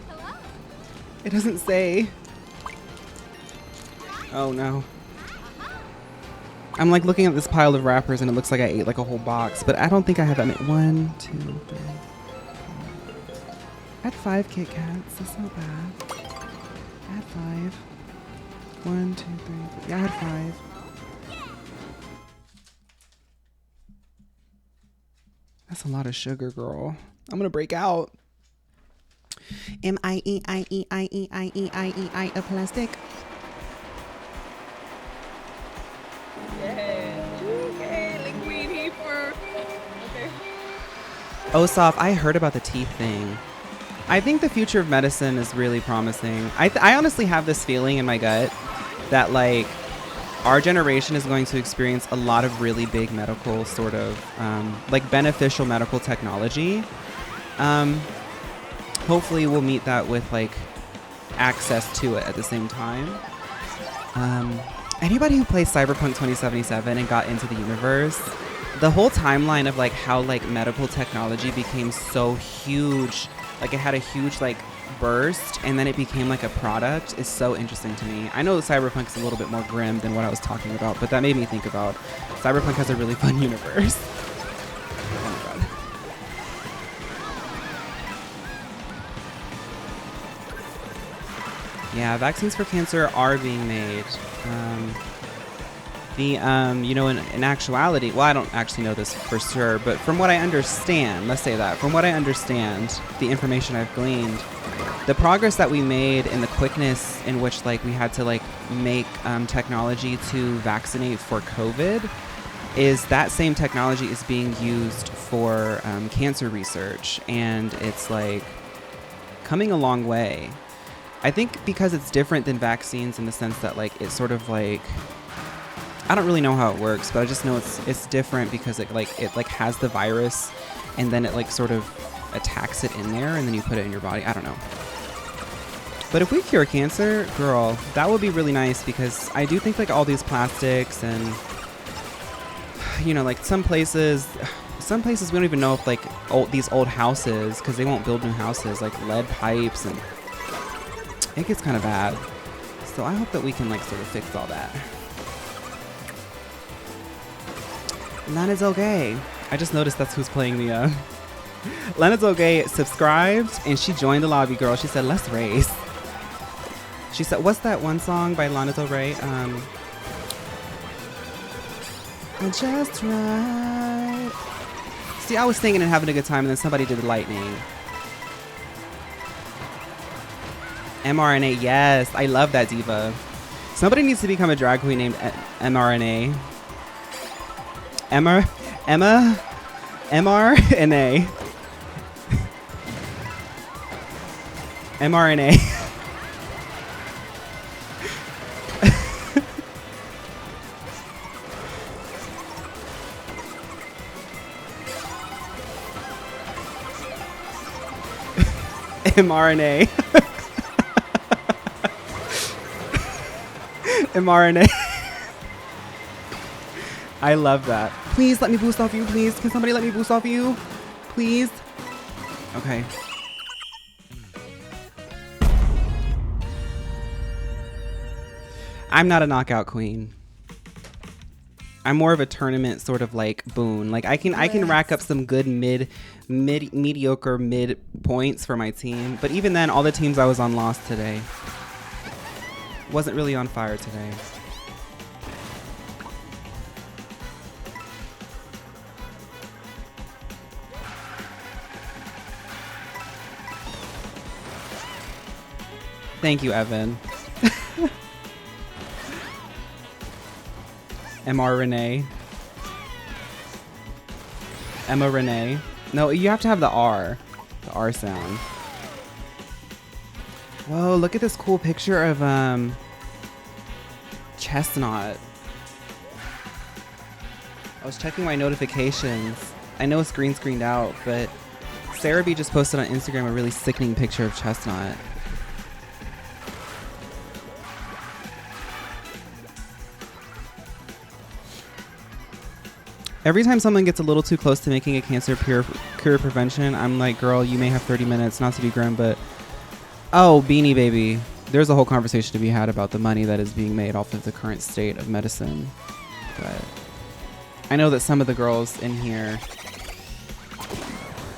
Hello? It doesn't say. Oh no. I'm like looking at this pile of wrappers and it looks like I ate like a whole box, but I don't think I have that many. 1, 2, 3, 4. I had 5 Kit Kats. That's not bad. I had 5. 1, 2, 3, 4. Yeah, I had 5. That's a lot of sugar, girl. I'm gonna break out. M-I-E-I-E-I-E-I-E-I-E-I of plastic. Osaf, I heard about the teeth thing. I think the future of medicine is really promising. I honestly have this feeling in my gut that like our generation is going to experience a lot of really big medical sort of like beneficial medical technology. Hopefully we'll meet that with like access to it at the same time. Anybody who plays Cyberpunk 2077 and got into the universe, the whole timeline of like how like medical technology became so huge, like it had a huge like burst and then it became like a product is so interesting to me. I know Cyberpunk is a little bit more grim than what I was talking about, but that made me think about Cyberpunk has a really fun universe. Oh my god. Yeah, vaccines for cancer are being made. You know, in actuality, well, I don't actually know this for sure, but from what I understand, let's say that, from what I understand, the information I've gleaned, the progress that we made and the quickness in which, like, we had to, like, make technology to vaccinate for COVID is that same technology is being used for cancer research, and it's, like, coming a long way. I think because it's different than vaccines in the sense that, like, it's sort of, like, I don't really know how it works, but I just know it's different because it has the virus and then it like sort of attacks it in there and then you put it in your body. I don't know. But if we cure cancer, girl, that would be really nice because I do think like all these plastics and, you know, like some places we don't even know if like these old houses, because they won't build new houses, like lead pipes, and it gets kind of bad. So I hope that we can like sort of fix all that. Lana's okay. I just noticed that's who's playing the Lana's okay subscribed and she joined the lobby, girl. She said, let's race. She said, what's that one song by Lana Del Rey? I just right. See, I was singing and having a good time and then somebody did the lightning. mRNA, yes. I love that diva. Somebody needs to become a drag queen named mRNA. Emma? mRNA. mRNA. mRNA. mRNA. I love that. Please let me boost off you, please. Can somebody let me boost off you? Please? Okay. I'm not a knockout queen. I'm more of a tournament sort of like boon. Like I can rack up some good mediocre mid points for my team, but even then all the teams I was on lost today. Wasn't really on fire today. Thank you, Evan. MR Renee. Emma Renee. No, you have to have the R. The R sound. Whoa, look at this cool picture of Chestnut. I was checking my notifications. I know it's green screened out, but Sarah B just posted on Instagram a really sickening picture of Chestnut. Every time someone gets a little too close to making a cancer cure prevention, I'm like, girl, you may have 30 minutes, not to be grim, but... Oh, Beanie Baby. There's a whole conversation to be had about the money that is being made off of the current state of medicine. But I know that some of the girls in here...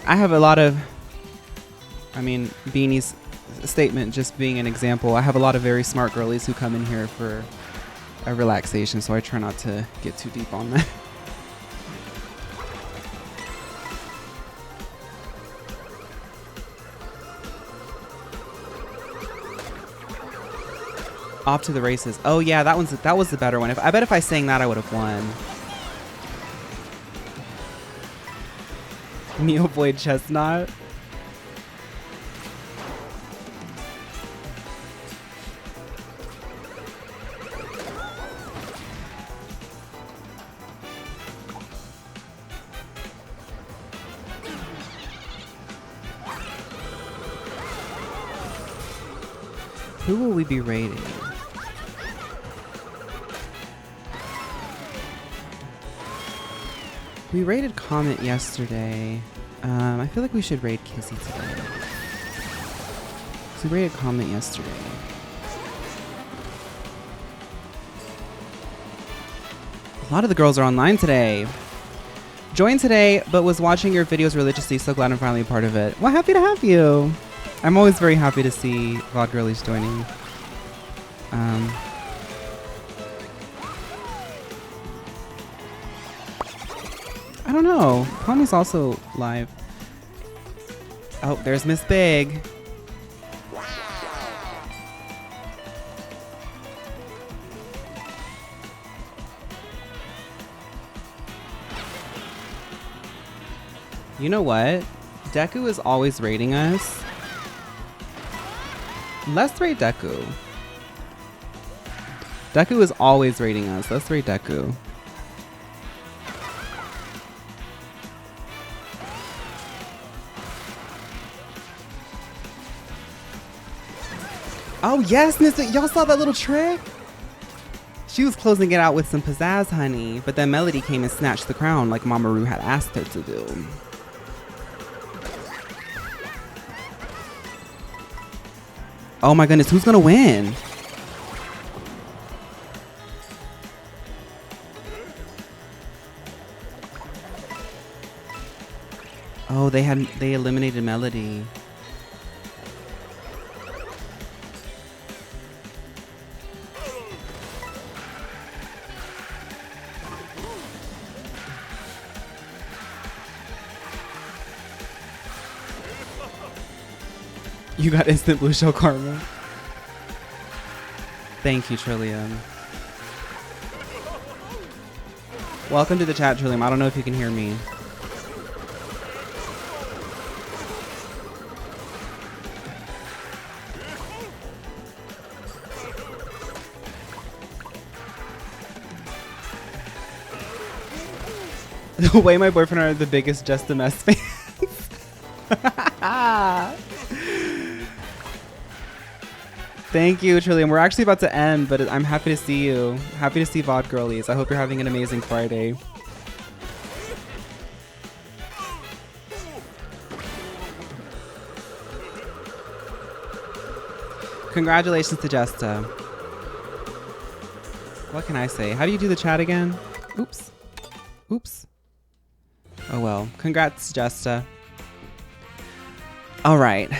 I have a lot of... I mean, Beanie's statement just being an example. I have a lot of very smart girlies who come in here for a relaxation, so I try not to get too deep on that. Off to the races. Oh yeah, that was the better one. I bet if I sang that, I would have won. Neo Boyd Chestnut. Who will we be raiding? We raided Comet yesterday. I feel like we should raid Kissy today. So we raided Comet yesterday. A lot of the girls are online today. Joined today, but was watching your videos religiously. So glad I'm finally a part of it. Well, happy to have you. I'm always very happy to see VOD girlies joining. I don't know. Connie's also live. Oh, there's Miss Big. You know what? Deku is always raiding us. Let's raid Deku. Deku is always raiding us. Let's raid Deku. Oh yes, Mister. Y'all saw that little trick? She was closing it out with some pizzazz, honey. But then Melody came and snatched the crown like Mama Ru had asked her to do. Oh my goodness, who's gonna win? Oh, they eliminated Melody. You got instant blue shell karma. Thank you, Trillium. Welcome to the chat, Trillium. I don't know if you can hear me. The way my boyfriend are the biggest Just a Mess fans. Thank you, Trillium. We're actually about to end, but I'm happy to see you. Happy to see VOD girlies. I hope you're having an amazing Friday. Congratulations to Jesta. What can I say? How do you do the chat again? Oops. Oops. Oh well. Congrats, Jesta. All right.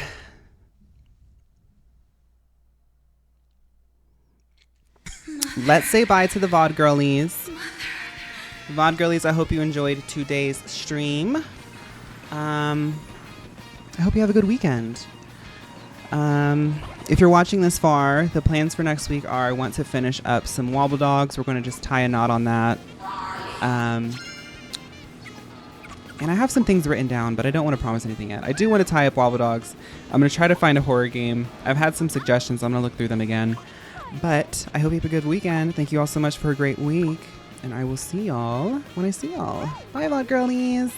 Let's say bye to the VOD girlies. VOD girlies, I hope you enjoyed today's stream. I hope you have a good weekend. If you're watching this far, the plans for next week are I want to finish up some Wobble Dogs. We're going to just tie a knot on that. And I have some things written down, but I don't want to promise anything yet. I do want to tie up Wobble Dogs. I'm going to try to find a horror game. I've had some suggestions. I'm going to look through them again. But I hope you have a good weekend. Thank you all so much for a great week. And I will see y'all when I see y'all. Bye, VOD girlies.